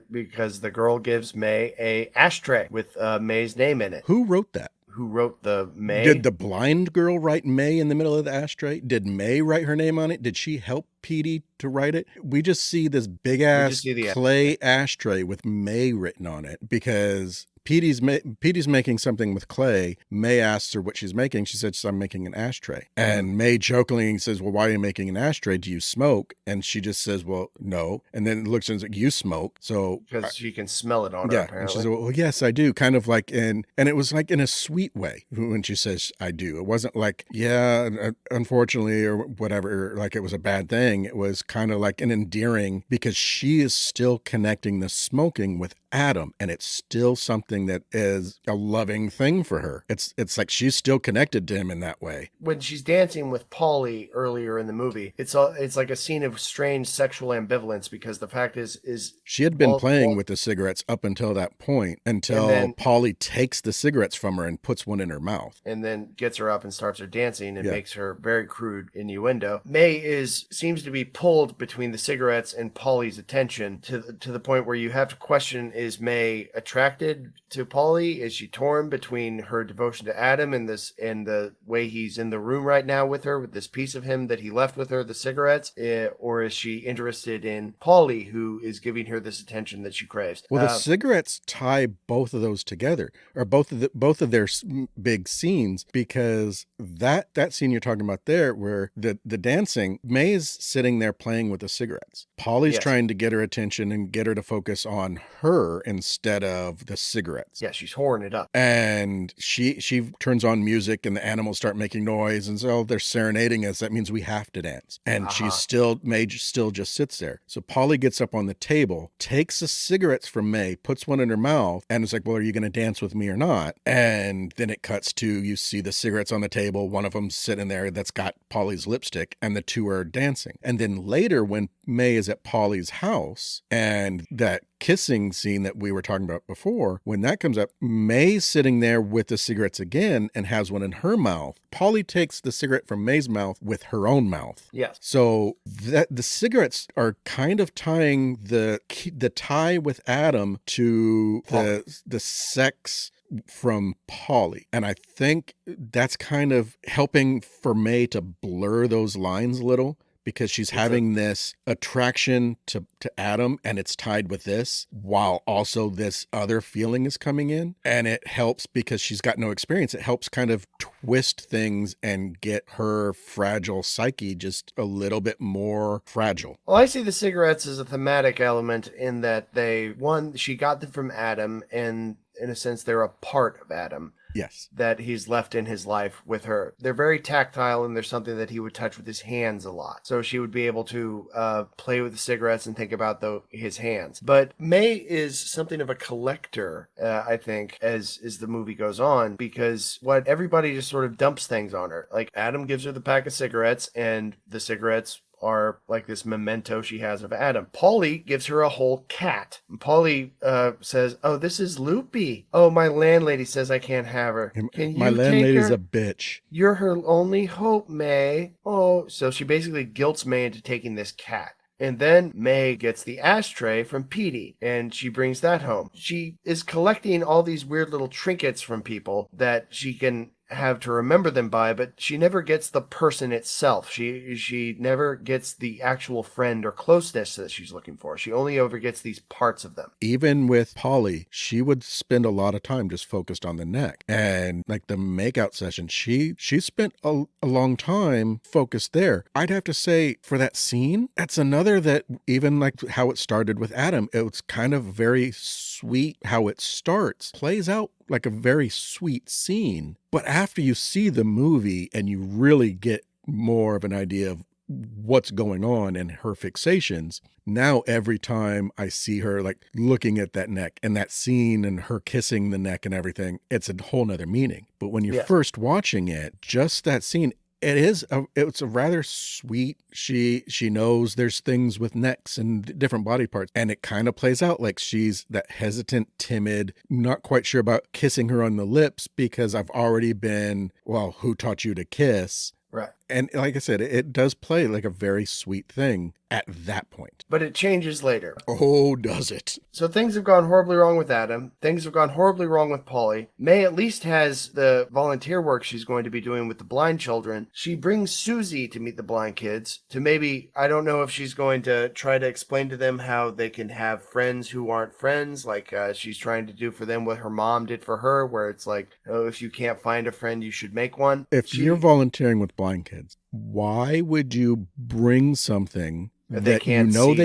Because the girl gives May a ashtray with May's name in it. Who wrote that? Who wrote the May? Did the blind girl write May in the middle of the ashtray? Did May write her name on it? Did she help Petey to write it? We just see this big ass clay ashtray with May written on it because Petey's making something with clay. May asks her what she's making. She says, I'm making an ashtray. And May jokingly says, well, why are you making an ashtray? Do you smoke? And she just says, well, no. And then looks and says, you smoke. So because she can smell it on her, apparently. And she says, well, yes, I do. Kind of like and it was like in a sweet way when she says, I do. It wasn't like, yeah, unfortunately, or whatever, like it was a bad thing. It was kind of like an endearing, because she is still connecting the smoking with Adam, and it's still something that is a loving thing for her. It's like she's still connected to him in that way. When she's dancing with Polly earlier in the movie, it's like a scene of strange sexual ambivalence, because the fact is she had been playing with the cigarettes up until that point, until Polly takes the cigarettes from her and puts one in her mouth, and then gets her up and starts her dancing and makes her very crude innuendo. May seems to be pulled between the cigarettes and Polly's attention to the point where you have to question, is May attracted to Polly? Is she torn between her devotion to Adam and the way he's in the room right now with her, with this piece of him that he left with her, the cigarettes? Or is she interested in Polly, who is giving her this attention that she craves? Well, the cigarettes tie both of those together, or both of their big scenes, because that scene you're talking about there, where the dancing, May is sitting there playing with the cigarettes. Polly's trying to get her attention and get her to focus on her instead of the cigarettes. Yeah, she's whoring it up. And she turns on music, and the animals start making noise, and so they're serenading us. That means we have to dance. And May still just sits there. So Polly gets up on the table, takes the cigarettes from May, puts one in her mouth, and is like, well, are you going to dance with me or not? And then it cuts to, you see the cigarettes on the table, one of them sitting there that's got Polly's lipstick, and the two are dancing. And then later, when May is at Polly's house, and that kissing scene that we were talking about before, when that comes up, May's sitting there with the cigarettes again and has one in her mouth. Polly takes the cigarette from May's mouth with her own mouth. Yes. So that the cigarettes are kind of tying the tie with Adam to the sex from Polly. And I think that's kind of helping for May to blur those lines a little, because she's having this attraction to Adam, and it's tied with this, while also this other feeling is coming in. And it helps because she's got no experience. It helps kind of twist things and get her fragile psyche just a little bit more fragile. Well, I see the cigarettes as a thematic element in that she got them from Adam, and in a sense, they're a part of Adam. Yes. That he's left in his life with her. They're very tactile, and there's something that he would touch with his hands a lot. So she would be able to play with the cigarettes and think about his hands. But May is something of a collector, I think, as the movie goes on, because everybody just sort of dumps things on her. Like, Adam gives her the pack of cigarettes, and the cigarettes are like this memento she has of Adam. Polly gives her a whole cat. And Polly says, oh, this is Loopy. Oh, my landlady says I can't have her. Can you My landlady's take her? A bitch. You're her only hope, May. Oh, so she basically guilts May into taking this cat. And then May gets the ashtray from Petey, and she brings that home. She is collecting all these weird little trinkets from people that she can have to remember them by, but she never gets the person itself. She never gets the actual friend or closeness that she's looking for. She only ever gets these parts of them. Even with Polly, she would spend a lot of time just focused on the neck. And like the makeout session, she spent a long time focused there. I'd have to say, for that scene, that's another that, even like how it started with Adam, it was kind of very sweet how it starts, plays out like a very sweet scene. But after you see the movie and you really get more of an idea of what's going on and her fixations, now every time I see her like looking at that neck and that scene and her kissing the neck and everything, it's a whole nother meaning. But when you're first watching it, just that scene, it's a rather sweet. She knows there's things with necks and different body parts, and it kind of plays out like she's that hesitant, timid, not quite sure about kissing her on the lips, because I've already been, well, who taught you to kiss? Right. And like I said, it does play like a very sweet thing. at that point. But it changes later. Oh, does it? So things have gone horribly wrong with Adam. Things have gone horribly wrong with Polly. May at least has the volunteer work she's going to be doing with the blind children. She brings Susie to meet the blind kids to maybe, I don't know if she's going to try to explain to them how they can have friends who aren't friends, like she's trying to do for them what her mom did for her, where it's like, oh, if you can't find a friend, you should make one. If you're volunteering with blind kids, why would you bring something that they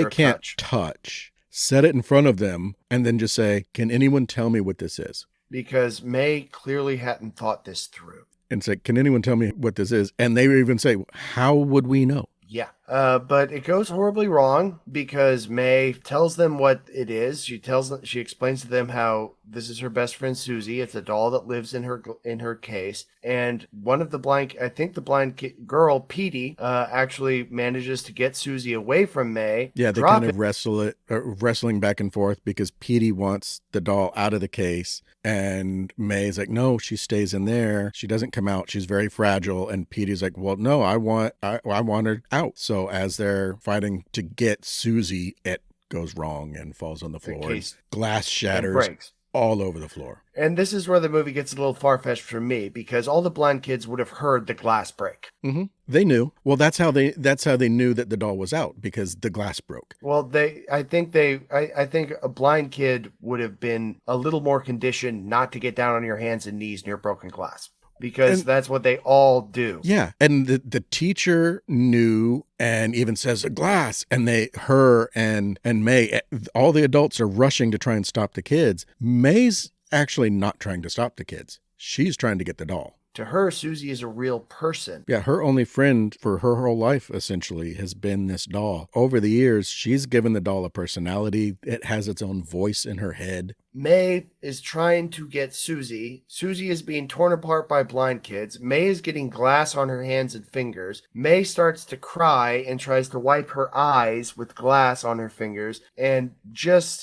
can't touch, set it in front of them, and then just say, can anyone tell me what this is? Because May clearly hadn't thought this through. And say, can anyone tell me what this is? And they even say, how would we know? Yeah. But it goes horribly wrong because May tells them what it is. She explains to them how this is her best friend Susie. It's a doll that lives in her case. And one of the blind girl, Petey, actually manages to get Susie away from May. Yeah, they kind of wrestling back and forth because Petey wants the doll out of the case. And May's like, no, she stays in there. She doesn't come out. She's very fragile. And Petey's like, well, no, I want her out. So as they're fighting to get Susie, it goes wrong and falls on the floor. Glass shatters, breaks all over the floor. And this is where the movie gets a little far-fetched for me because all the blind kids would have heard the glass break. Mm-hmm. They knew. Well, that's how they knew that the doll was out because the glass broke. Well, I think a blind kid would have been a little more conditioned not to get down on your hands and knees near broken glass. Because that's what they all do. Yeah. And the teacher knew and even says a glass. And her and May, all the adults are rushing to try and stop the kids. May's actually not trying to stop the kids. She's trying to get the doll. To her, Susie is a real person. Yeah, her only friend for her whole life, essentially, has been this doll. Over the years, she's given the doll a personality. It has its own voice in her head. May is trying to get Susie. Susie is being torn apart by blind kids. May is getting glass on her hands and fingers. May starts to cry and tries to wipe her eyes with glass on her fingers. And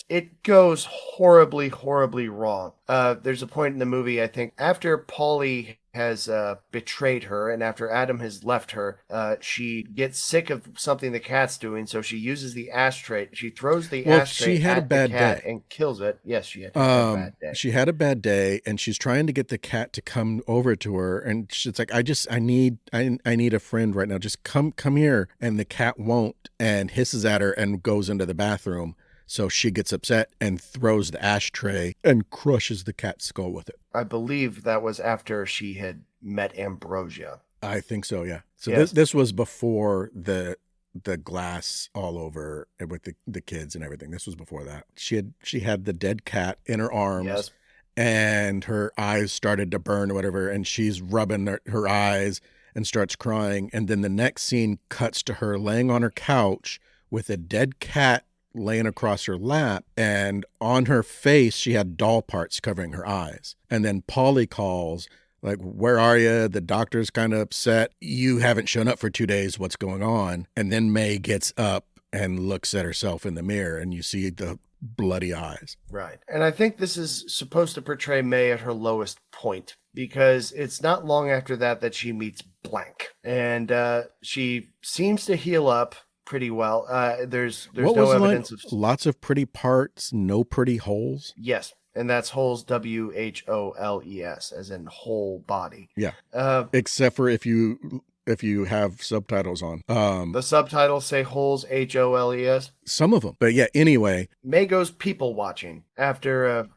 it goes horribly, horribly wrong. There's a point in the movie, I think, after Polly has betrayed her and after Adam has left her, she gets sick of something the cat's doing, so she uses the ashtray. She throws the ashtray at the cat and kills it. Yes, she had a bad day. She had a bad day, and she's trying to get the cat to come over to her, and she's like, I need a friend right now. Just come here. And the cat won't, and hisses at her and goes into the bathroom. So she gets upset and throws the ashtray and crushes the cat's skull with it. I believe that was after she had met Ambrosia. I think so, yeah. So yes. This was before the glass all over with the kids and everything. This was before that. She had the dead cat in her arms. Yes. And her eyes started to burn or whatever, and she's rubbing her eyes and starts crying. And then the next scene cuts to her laying on her couch with a dead cat laying across her lap, and on her face she had doll parts covering her eyes. And then Polly calls, like, where are you? The doctor's kind of upset. You haven't shown up for 2 days. What's going on? And then May gets up and looks at herself in the mirror, and you see the bloody eyes. Right. And I think this is supposed to portray May at her lowest point, because it's not long after that she meets Blank, and she seems to heal up pretty well. There's no evidence of lots of pretty parts, no pretty holes. Yes, and that's holes, WHOLES, as in whole body. Yeah. Except for if you have subtitles on. The subtitles say holes, HOLES. Some of them, but yeah. Anyway, May goes people watching after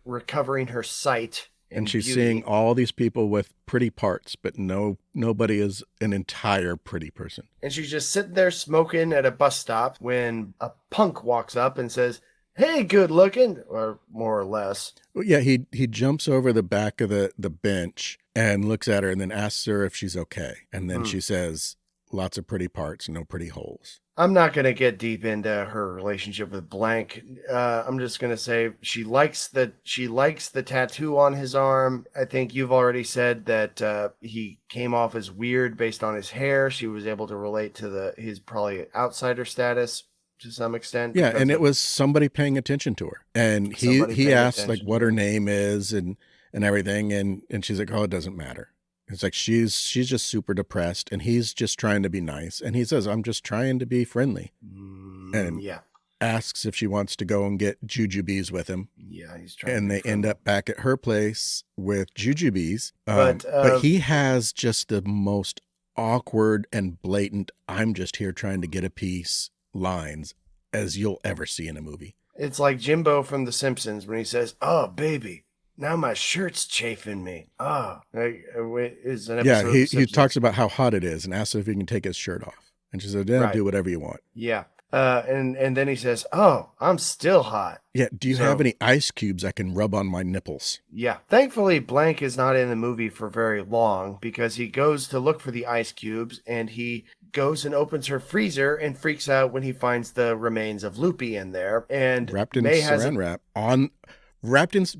recovering her sight. And she's seeing all these people with pretty parts, but nobody is an entire pretty person. And she's just sitting there smoking at a bus stop when a punk walks up and says, "Hey, good looking," or more or less. Yeah, he jumps over the back of the bench and looks at her and then asks her if she's okay. And then she says, "Lots of pretty parts, no pretty holes." I'm not going to get deep into her relationship with Blank. I'm just going to say she likes the tattoo on his arm. I think you've already said that he came off as weird based on his hair. She was able to relate to his probably outsider status to some extent. Yeah, and it was somebody paying attention to her. And he asked like what her name is and everything, and she's like, "Oh, it doesn't matter." It's like she's just super depressed, and he's just trying to be nice. And he says, "I'm just trying to be friendly," and Yeah. asks if she wants to go and get jujubes with him. Yeah, he's trying to And be they friendly. end up back at her place with jujubes. But, But he has just the most awkward and blatant, "I'm just here trying to get a piece" lines as you'll ever see in a movie. it's like Jimbo from The Simpsons when he says, "Oh, baby, now my shirt's chafing me." Oh, is an Yeah, episode of The he Simpsons. talks about how hot it is and asks if he can take his shirt off. And she said, "Yeah, Right. do whatever you want." Yeah. And then he says, "Oh, I'm still hot." Yeah, do you So- have any ice cubes I can rub on my nipples? Yeah. Thankfully, Blank is not in the movie for very long because he goes to look for the ice cubes and he goes and opens her freezer and freaks out when he finds the remains of Loopy in there. And Wrapped in May has saran wrap,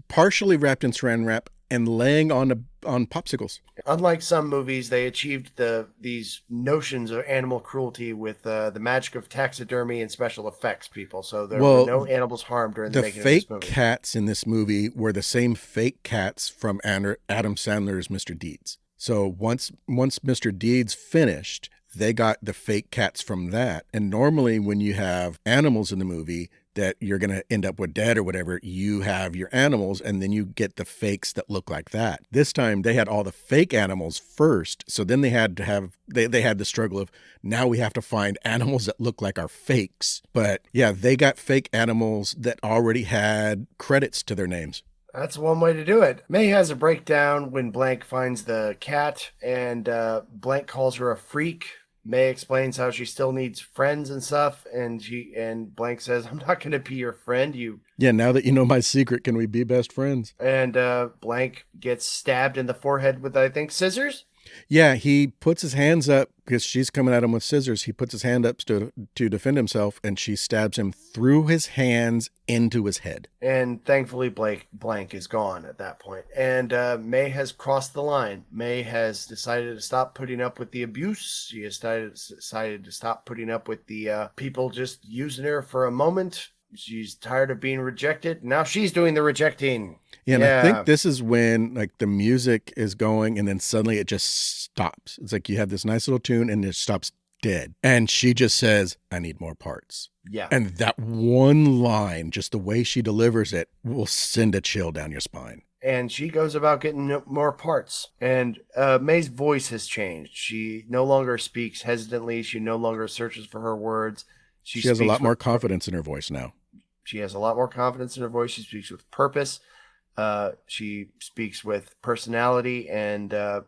partially wrapped in saran wrap and laying on popsicles. unlike some movies, they achieved these notions of animal cruelty with the magic of taxidermy and special effects people. So there were no animals harmed during the The making of this fake movie. cats in this movie were the same fake cats from Adam Sandler's Mr. Deeds. So once Mr. Deeds finished, they got the fake cats from that. And normally when you have animals in the movie that you're going to end up with dead or whatever, you have your animals and then you get the fakes that look like that. This time they had all the fake animals first. So then they had to have, they had the struggle of, now we have to find animals that look like our fakes. But yeah, they got fake animals that already had credits to their names. That's one way to do it. May has a breakdown when Blank finds the cat, and Blank calls her a freak. May explains how she still needs friends and stuff, and Blank says, "I'm not going to be your friend, you." Yeah, now that you know my secret, can we be best friends? And Blank gets stabbed in the forehead with, I think, scissors. Yeah, he puts his hands up because she's coming at him with scissors. He puts his hand up to defend himself, and she stabs him through his hands into his head. And thankfully, Blank is gone at that point. And May has crossed the line. May has decided to stop putting up with the abuse. She has decided to stop putting up with the people just using her for a moment. She's tired of being rejected. Now she's doing the rejecting. Yeah, and I think this is when like the music is going and then suddenly it just stops. It's like you have this nice little tune and it stops dead. And she just says, "I need more parts." Yeah. And that one line, just the way she delivers it, will send a chill down your spine. And she goes about getting more parts. And May's voice has changed. She no longer speaks hesitantly. She no longer searches for her words. She has a lot more confidence in her voice now. She has a lot more confidence in her voice. She speaks with purpose. She speaks with personality and a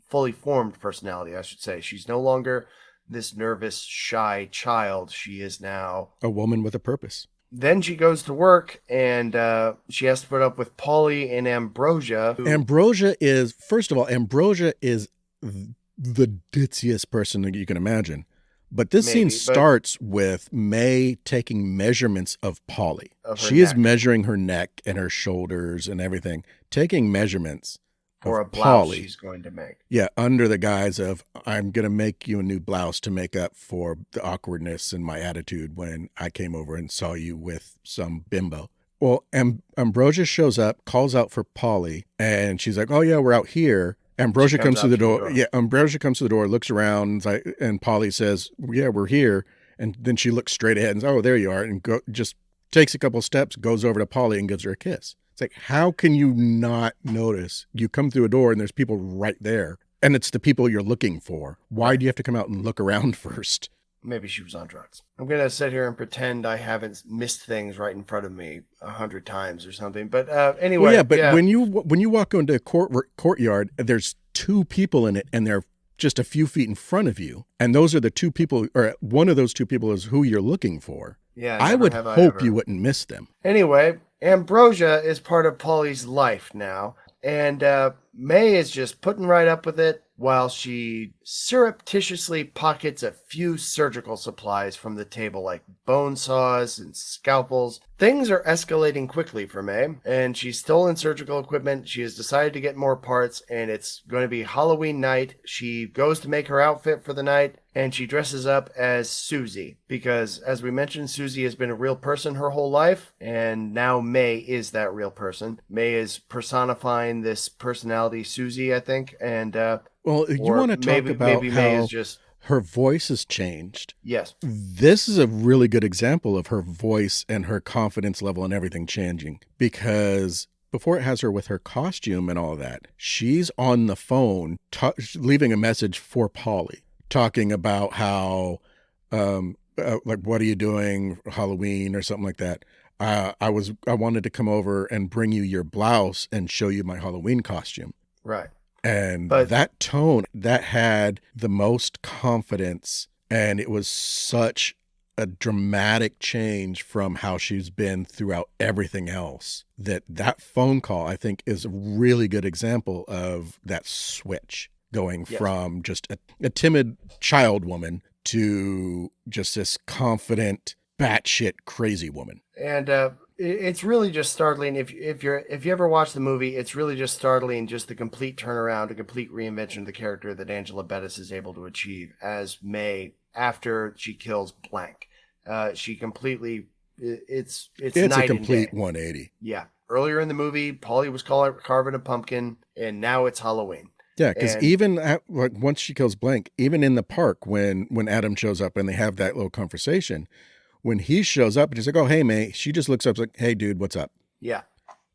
fully formed personality, I should say. She's no longer this nervous, shy child. She is now a woman with a purpose. Then she goes to work and she has to put up with Polly and Ambrosia. Ambrosia is, first of all, Ambrosia is the ditziest person that you can imagine. But this scene starts with May taking measurements of Polly. She is measuring her neck and her shoulders and everything, taking measurements for a blouse Polly. She's going to make. Yeah, under the guise of, "I'm going to make you a new blouse to make up for the awkwardness and my attitude when I came over and saw you with some bimbo." Well, Ambrosia shows up, calls out for Polly, and she's like, "Oh yeah, we're out here." Ambrosia comes to the door. Yeah, Ambrosia comes to the door, looks around, and Polly says, "Yeah, we're here." And then she looks straight ahead and says, "Oh, there you are," and just takes a couple steps, goes over to Polly and gives her a kiss. It's like, how can you not notice? You come through a door and there's people right there, and it's the people you're looking for. Why do you have to come out and look around first? Maybe she was on drugs. I'm going to sit here and pretend I haven't missed things right in front of me 100 times or something. But anyway. Well, yeah, but when you walk into a courtyard, there's two people in it and they're just a few feet in front of you. And those are the two people, or one of those two people is who you're looking for. Yeah, I would hope you wouldn't miss them. Anyway, Ambrosia is part of Polly's life now. And May is just putting right up with it. while she surreptitiously pockets a few surgical supplies from the table, like bone saws and scalpels. Things are escalating quickly for May, and she's stolen surgical equipment. She has decided to get more parts, and it's going to be Halloween night. She goes to make her outfit for the night, and she dresses up as Susie because, as we mentioned, Susie has been a real person her whole life, and now May is that real person. May is personifying this personality, Susie, I think, and well, you want to talk about maybe how May is just her voice has changed. yes. This is a really good example of her voice and her confidence level and everything changing, because before it has her with her costume and all that, she's on the phone leaving a message for Polly, talking about how, like, what are you doing Halloween or something like that. I wanted to come over and bring you your blouse and show you my Halloween costume. Right. And But that tone, that had the most confidence, and it was such a dramatic change from how she's been throughout everything else, that phone call, I think, is a really good example of that switch going Yes. from just a timid child woman to just this confident, batshit crazy woman. And it's really just startling if you ever watch the movie. It's really just startling, just the complete turnaround, a complete reinvention of the character that Angela Bettis is able to achieve as May after she kills blank. She completely it's It's night a complete and day. 180. Yeah. Earlier in the movie, Polly was carving a pumpkin, and now it's Halloween. Yeah, because And even like once she kills blank, even in the park when Adam shows up and they have that little conversation, when he shows up and he's like, "Oh, hey, May," she just looks up like, "Hey, dude, what's up?" yeah.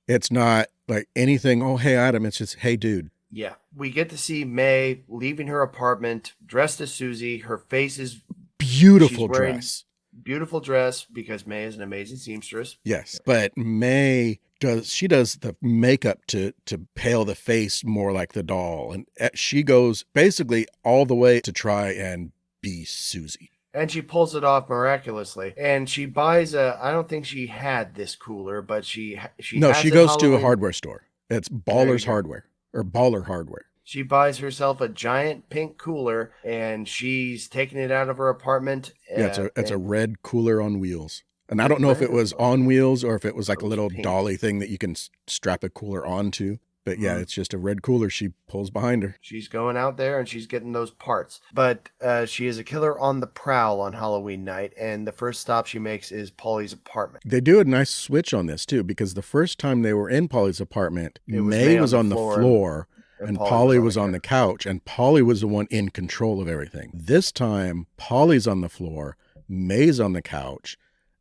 It's not like anything, "Oh, hey, Adam." It's just, "Hey, dude." Yeah. We get to see May leaving her apartment dressed as Susie. Her face is Beautiful she's wearing dress. beautiful dress because May is an amazing seamstress. Yes, but May does the makeup to pale the face more like the doll, and she goes basically all the way to try and be Susie. And she pulls it off miraculously. And she buys I don't think she had this cooler, but she No, has she it goes to a Halloween. hardware store. It's There you Baller's go. Hardware or Baller Hardware. She buys herself a giant pink cooler, and she's taking it out of her apartment. Yeah, it's a red cooler on wheels. And I don't know if it Red? was on wheels or if it was like It a was little pink. dolly thing that you can strap a cooler onto. But yeah, it's just a red cooler she pulls behind her. She's going out there and she's getting those parts. But she is a killer on the prowl on Halloween night, and the first stop she makes is Polly's apartment. They do a nice switch on this too, because the first time they were in Polly's apartment, It was May May was on the floor and and Polly was on the couch, and Polly was the one in control of everything. This time, Polly's on the floor, May's on the couch,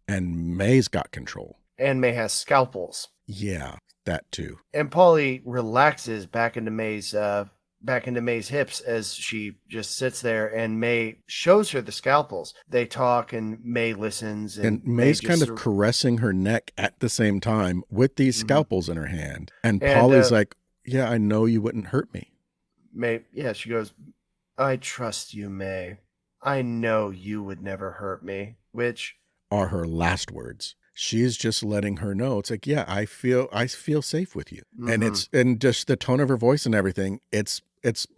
and May's got control. And May has scalpels. Yeah, that too. And Polly relaxes back into May's hips as she just sits there, and May shows her the scalpels. They talk, and May listens, And May's kind of caressing her neck at the same time with these scalpels in her hand. And Polly's like, "Yeah, I know you wouldn't hurt me." May, yeah, she goes, "I trust you, May. I know you would never hurt me," which are her last words. She's just letting her know. It's like, yeah, I feel safe with you. Mm-hmm. And just the tone of her voice and everything, it's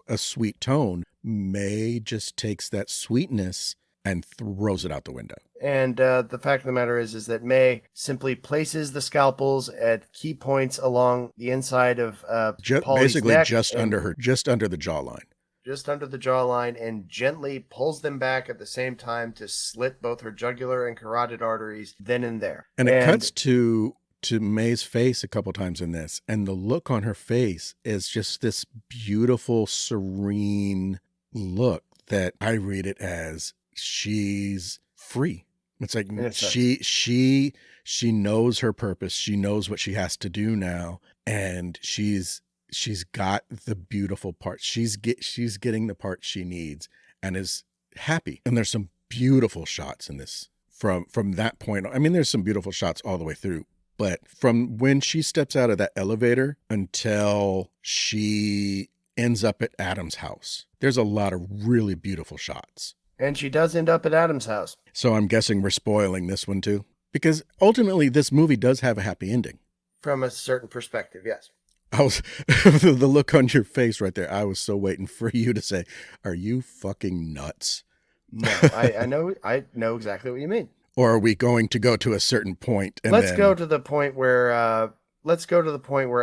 a sweet tone. May just takes that sweetness and throws it out the window. And the fact of the matter is that May simply places the scalpels at key points along the inside of Polly's basically neck, just under the jawline. Just under the jawline, and gently pulls them back at the same time to slit both her jugular and carotid arteries then and there. And it cuts to May's face a couple times in this, and the look on her face is just this beautiful, serene look that I read it as she's free. It's like she knows her purpose. She knows what she has to do now, and she's got the beautiful part. She's getting the part she needs and is happy. And there's some beautiful shots in this from that point. I mean, there's some beautiful shots all the way through, but from when she steps out of that elevator until she ends up at Adam's house, there's a lot of really beautiful shots. And she does end up at Adam's house. So I'm guessing we're spoiling this one too, because ultimately this movie does have a happy ending. From a certain perspective, yes. I was the look on your face right there. I was so waiting for you to say, "Are you fucking nuts?" No, I know exactly what you mean. Or are we going to go to a certain point and Let's then go to the point where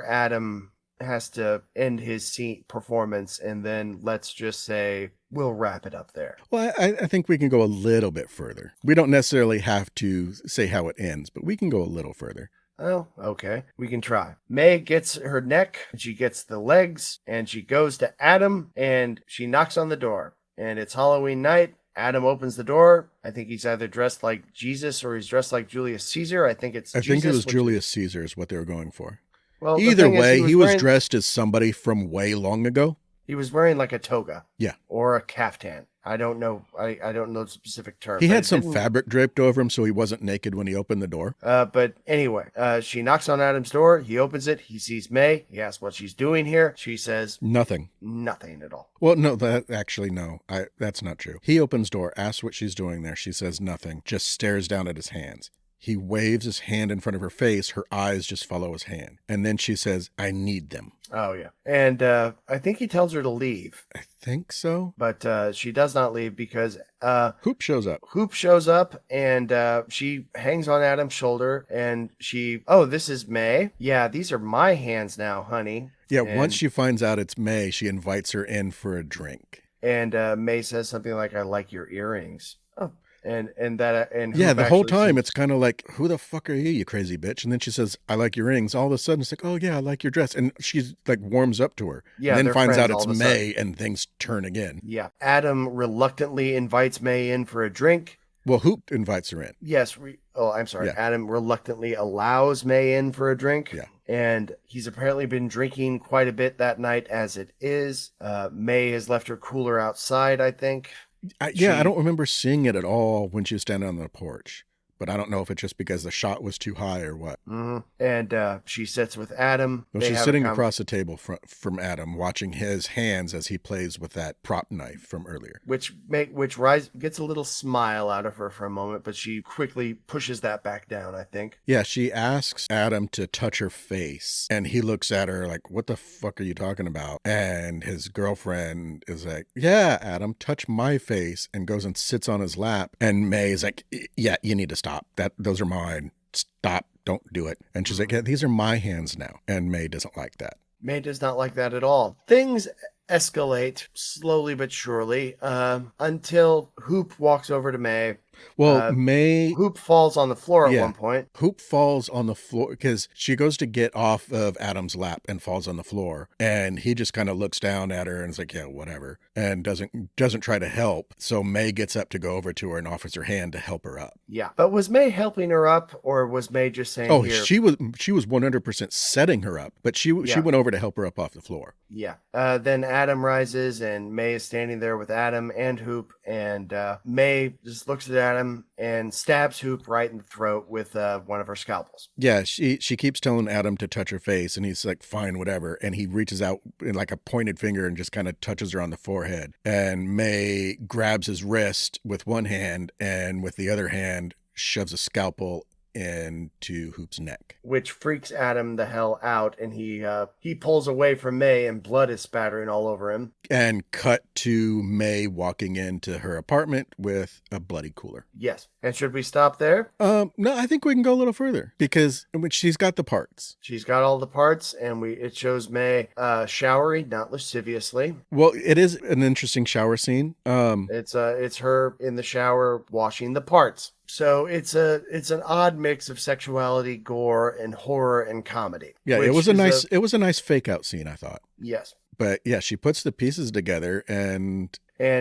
Adam has to end his scene performance, and then let's just say we'll wrap it up there. Well, I think we can go a little bit further. We don't necessarily have to say how it ends, but we can go a little further. Oh, okay. We can try. May gets her neck, she gets the legs, and she goes to Adam, and she knocks on the door. And it's Halloween night. Adam opens the door. I think he's either dressed like Jesus or he's dressed like Julius Caesar. I think it's I Jesus. think it was Julius Caesar is what they were going for. Well, either way, he was dressed as somebody from way long ago. He was wearing like a toga. Yeah. Or a caftan. I don't know. I don't know the specific term. He had some fabric draped over him so he wasn't naked when he opened the door. But anyway, she knocks on Adam's door. He opens it. He sees May. He asks what she's doing here. She says nothing. Nothing at all. Well, no, that's not true. He opens door, asks what she's doing there. She says nothing, just stares down at his hands. He waves his hand in front of her face. Her eyes just follow his hand. And then she says, I need them. Oh, yeah. And I think he tells her to leave. I think so. But she does not leave because Hoop shows up. Hoop shows up and she hangs on Adam's shoulder and this is May. Yeah, these are my hands now, honey. Yeah, and once she finds out it's May, she invites her in for a drink. And May says something like, I like your earrings. Oh. And yeah, the whole time it's kind of like, who the fuck are you crazy bitch? And then she says, I like your rings. All of a sudden it's like, oh yeah, I like your dress. And she's like warms up to her. Yeah, and then finds out it's May and things turn again. Yeah. Adam reluctantly invites May in for a drink. Well, Hoop invites her in. Yes. I'm sorry. Yeah. Adam reluctantly allows May in for a drink. Yeah. And he's apparently been drinking quite a bit that night as it is. May has left her cooler outside, I think. I don't remember seeing it at all when she was standing on the porch, but I don't know if it's just because the shot was too high or what. Mm-hmm. And she sits with Adam. Well, she's sitting across the table from Adam, watching his hands as he plays with that prop knife from earlier. Which gets a little smile out of her for a moment, but she quickly pushes that back down, I think. Yeah, she asks Adam to touch her face, and he looks at her like, what the fuck are you talking about? And his girlfriend is like, yeah, Adam, touch my face, and goes and sits on his lap. And May is like, yeah, you need to stop. Those are mine. Stop. Don't do it. And she's like, yeah, these are my hands now. And May doesn't like that. May does not like that at all. Things escalate slowly but surely until Hoop walks over to May. Well, Hoop falls on the floor at one point. Hoop falls on the floor because she goes to get off of Adam's lap and falls on the floor. And he just kind of looks down at her and is like, yeah, whatever. And doesn't try to help. So May gets up to go over to her and offers her hand to help her up. Yeah. But was May helping her up, or was May just saying, oh, here? She was 100% setting her up, but she went over to help her up off the floor. Yeah. Then Adam rises and May is standing there with Adam and Hoop, and May just looks at Adam and stabs Hoop right in the throat with one of her scalpels. Yeah, she keeps telling Adam to touch her face, and he's like, fine, whatever. And he reaches out in like a pointed finger and just kind of touches her on the forehead. And May grabs his wrist with one hand and with the other hand shoves a scalpel into Hoop's neck, which freaks Adam the hell out, and he pulls away from May, and blood is spattering all over him. And cut to May walking into her apartment with a bloody cooler. Yes. And should we stop there? No, I think we can go a little further because she's got the parts. She's got all the parts, and it shows May showery, not lasciviously. Well, it is an interesting shower scene. It's her in the shower washing the parts. So it's an odd mix of sexuality, gore, and horror and comedy. Yeah, it was a nice fake out scene, I thought. Yes. But yeah, she puts the pieces together and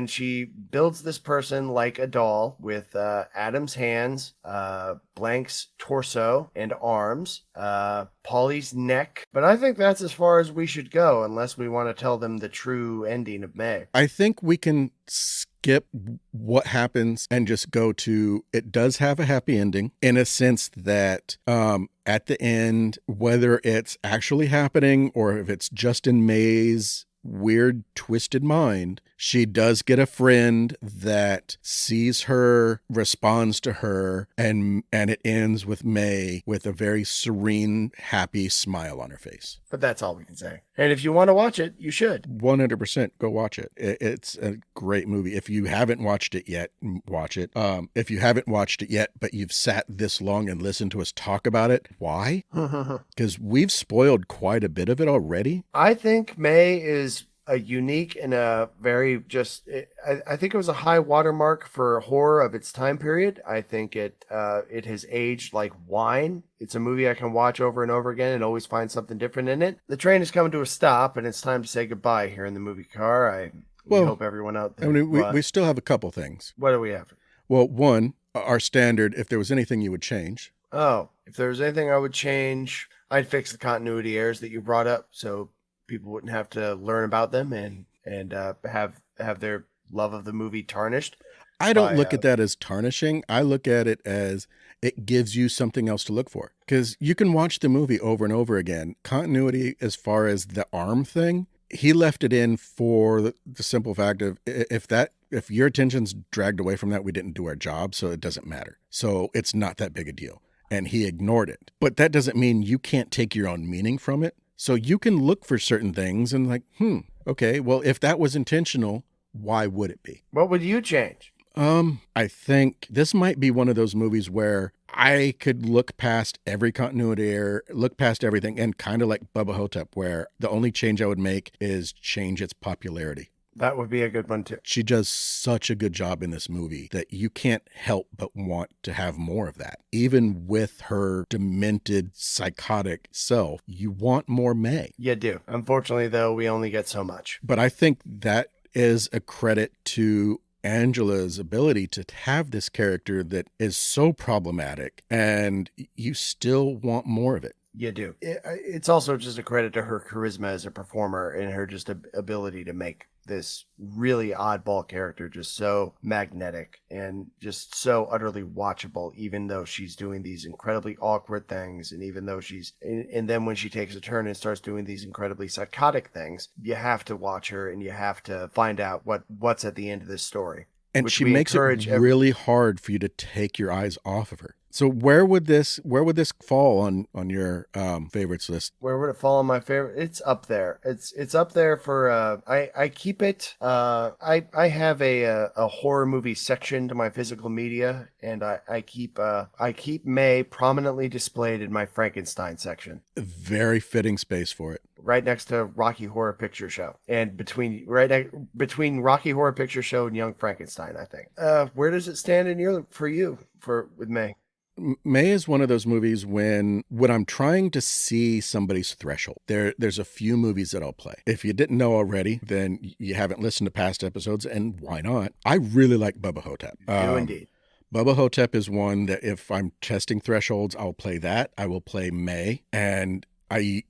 she builds this person like a doll with Adam's hands, Blank's torso and arms, Polly's neck. But I think that's as far as we should go unless we want to tell them the true ending of May. I think we can skip what happens and just go to, it does have a happy ending in a sense that at the end, whether it's actually happening or if it's just in May's weird twisted mind, She does get a friend that sees her, responds to her, and it ends with May with a very serene, happy smile on her face. But that's all we can say. And if you want to watch it, you should. 100% go watch it. It's a great movie. If you haven't watched it yet, watch it. If you haven't watched it yet, but you've sat this long and listened to us talk about it, why? Because we've spoiled quite a bit of it already. I think May is a unique and a very I think it was a high watermark for horror of its time period. I think it has aged like wine. It's a movie I can watch over and over again and always find something different in it. The train is coming to a stop and it's time to say goodbye here in the movie car. We hope everyone out there. I mean, we still have a couple things. What do we have? Well, one, our standard, if there was anything you would change. Oh, if there was anything I would change, I'd fix the continuity errors that you brought up so people wouldn't have to learn about them and have their love of the movie tarnished. I don't look at that as tarnishing. I look at it as it gives you something else to look for. Because you can watch the movie over and over again. Continuity as far as the arm thing, he left it in for the simple fact of if your attention's dragged away from that, we didn't do our job, so it doesn't matter. So it's not that big a deal. And he ignored it. But that doesn't mean you can't take your own meaning from it. So you can look for certain things and like, okay, well, if that was intentional, why would it be? What would you change? I think this might be one of those movies where I could look past every continuity error, look past everything, and kind of like Bubba Hotep, where the only change I would make is change its popularity. That would be a good one, too. She does such a good job in this movie that you can't help but want to have more of that. Even with her demented, psychotic self, you want more May. You do. Unfortunately, though, we only get so much. But I think that is a credit to Angela's ability to have this character that is so problematic, and you still want more of it. You do. It's also just a credit to her charisma as a performer and her just ability to make this really oddball character just so magnetic and just so utterly watchable, even though she's doing these incredibly awkward things. And even though and then when she takes a turn and starts doing these incredibly psychotic things, you have to watch her and you have to find out what's at the end of this story. And she makes it really hard for you to take your eyes off of her. So where would this fall on your favorites list? Where would it fall on my favorite? It's up there. It's up there for I keep it. I have a horror movie section to my physical media, and I keep May prominently displayed in my Frankenstein section. A very fitting space for it. Right next to Rocky Horror Picture Show, and between Rocky Horror Picture Show and Young Frankenstein, I think. Where does it stand with May? May is one of those movies when I'm trying to see somebody's threshold. There's a few movies that I'll play. If you didn't know already, then you haven't listened to past episodes, and why not? I really like Bubba Hotep. Indeed. Bubba Hotep is one that if I'm testing thresholds, I'll play that. I will play May, and I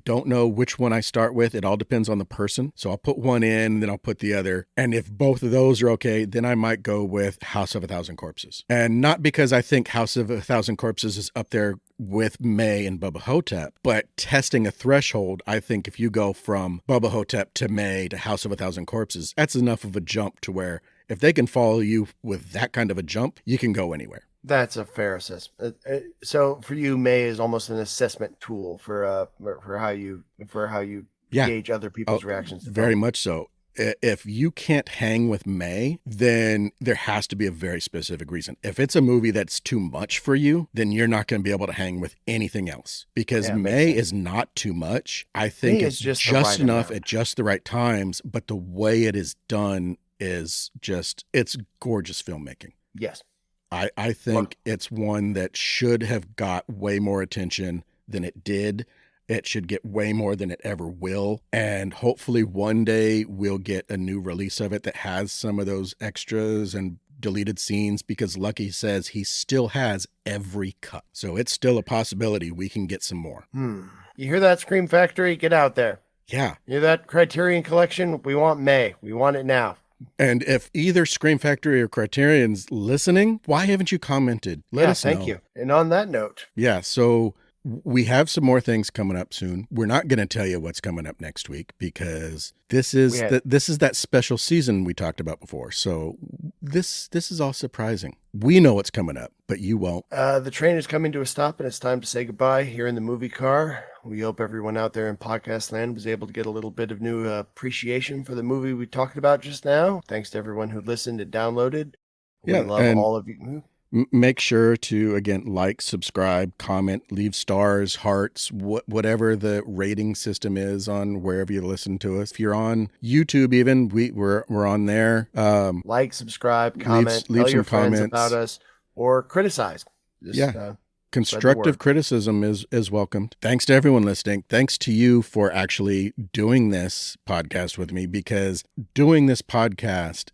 don't know which one I start with. It all depends on the person. So I'll put one in, then I'll put the other. And if both of those are okay, then I might go with House of a Thousand Corpses. And not because I think House of a Thousand Corpses is up there with May and Bubba Hotep, but testing a threshold, I think if you go from Bubba Hotep to May to House of a Thousand Corpses, that's enough of a jump to where if they can follow you with that kind of a jump, you can go anywhere. That's a fair assessment. So for you, May is almost an assessment tool for how you gauge other people's reactions. Very much so. If you can't hang with May, then there has to be a very specific reason. If it's a movie that's too much for you, then you're not going to be able to hang with anything else because May is not too much. I think it's just enough at just the right times, but the way it is done is it's gorgeous filmmaking. Yes. I think it's one that should have got way more attention than it did. It should get way more than it ever will. And hopefully one day we'll get a new release of it that has some of those extras and deleted scenes because Lucky says he still has every cut. So it's still a possibility we can get some more. You hear that, Scream Factory? Get out there. Yeah. You hear that, Criterion Collection? We want May. We want it now. And if either Scream Factory or Criterion's listening, why haven't you commented? Let us know. Thank you. And on that note. Yeah, so We have some more things coming up soon. We're not going to tell you what's coming up next week because this is that special season we talked about before. So this is all surprising. We know what's coming up, but you won't. The train is coming to a stop, and it's time to say goodbye here in the movie car. We hope everyone out there in podcast land was able to get a little bit of new appreciation for the movie we talked about just now. Thanks to everyone who listened and downloaded. We love all of you. Make sure to, again, like, subscribe, comment, leave stars, hearts, whatever the rating system is on wherever you listen to us. If you're on YouTube, even we're on there. Like, subscribe, comment, tell your friends about us, or criticize. Constructive criticism is welcomed. Thanks to everyone listening. Thanks to you for actually doing this podcast with me, because doing this podcast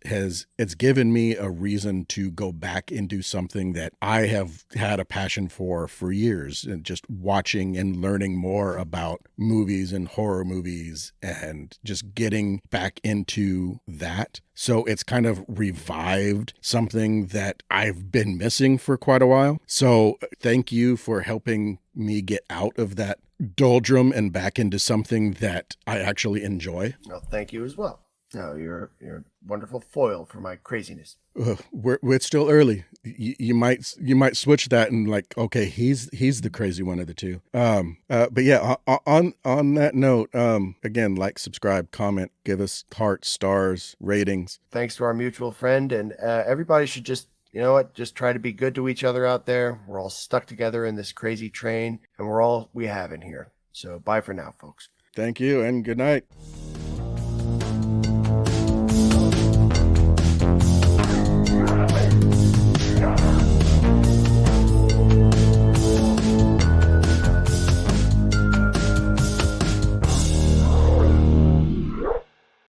it's given me a reason to go back and do something that I have had a passion for years, and just watching and learning more about movies and horror movies and just getting back into that. So it's kind of revived something that I've been missing for quite a while. So thank you for helping me get out of that doldrum and back into something that I actually enjoy. Well, thank you as well. No, you're a wonderful foil for my craziness. It's still early. You might switch that and like, okay, he's the crazy one of the two. But yeah, on that note, again, like, subscribe, comment, give us hearts, stars, ratings. Thanks to our mutual friend, and everybody should just, you know what, just try to be good to each other out there. We're all stuck together in this crazy train, and we're all we have in here. So bye for now, folks. Thank you, and good night.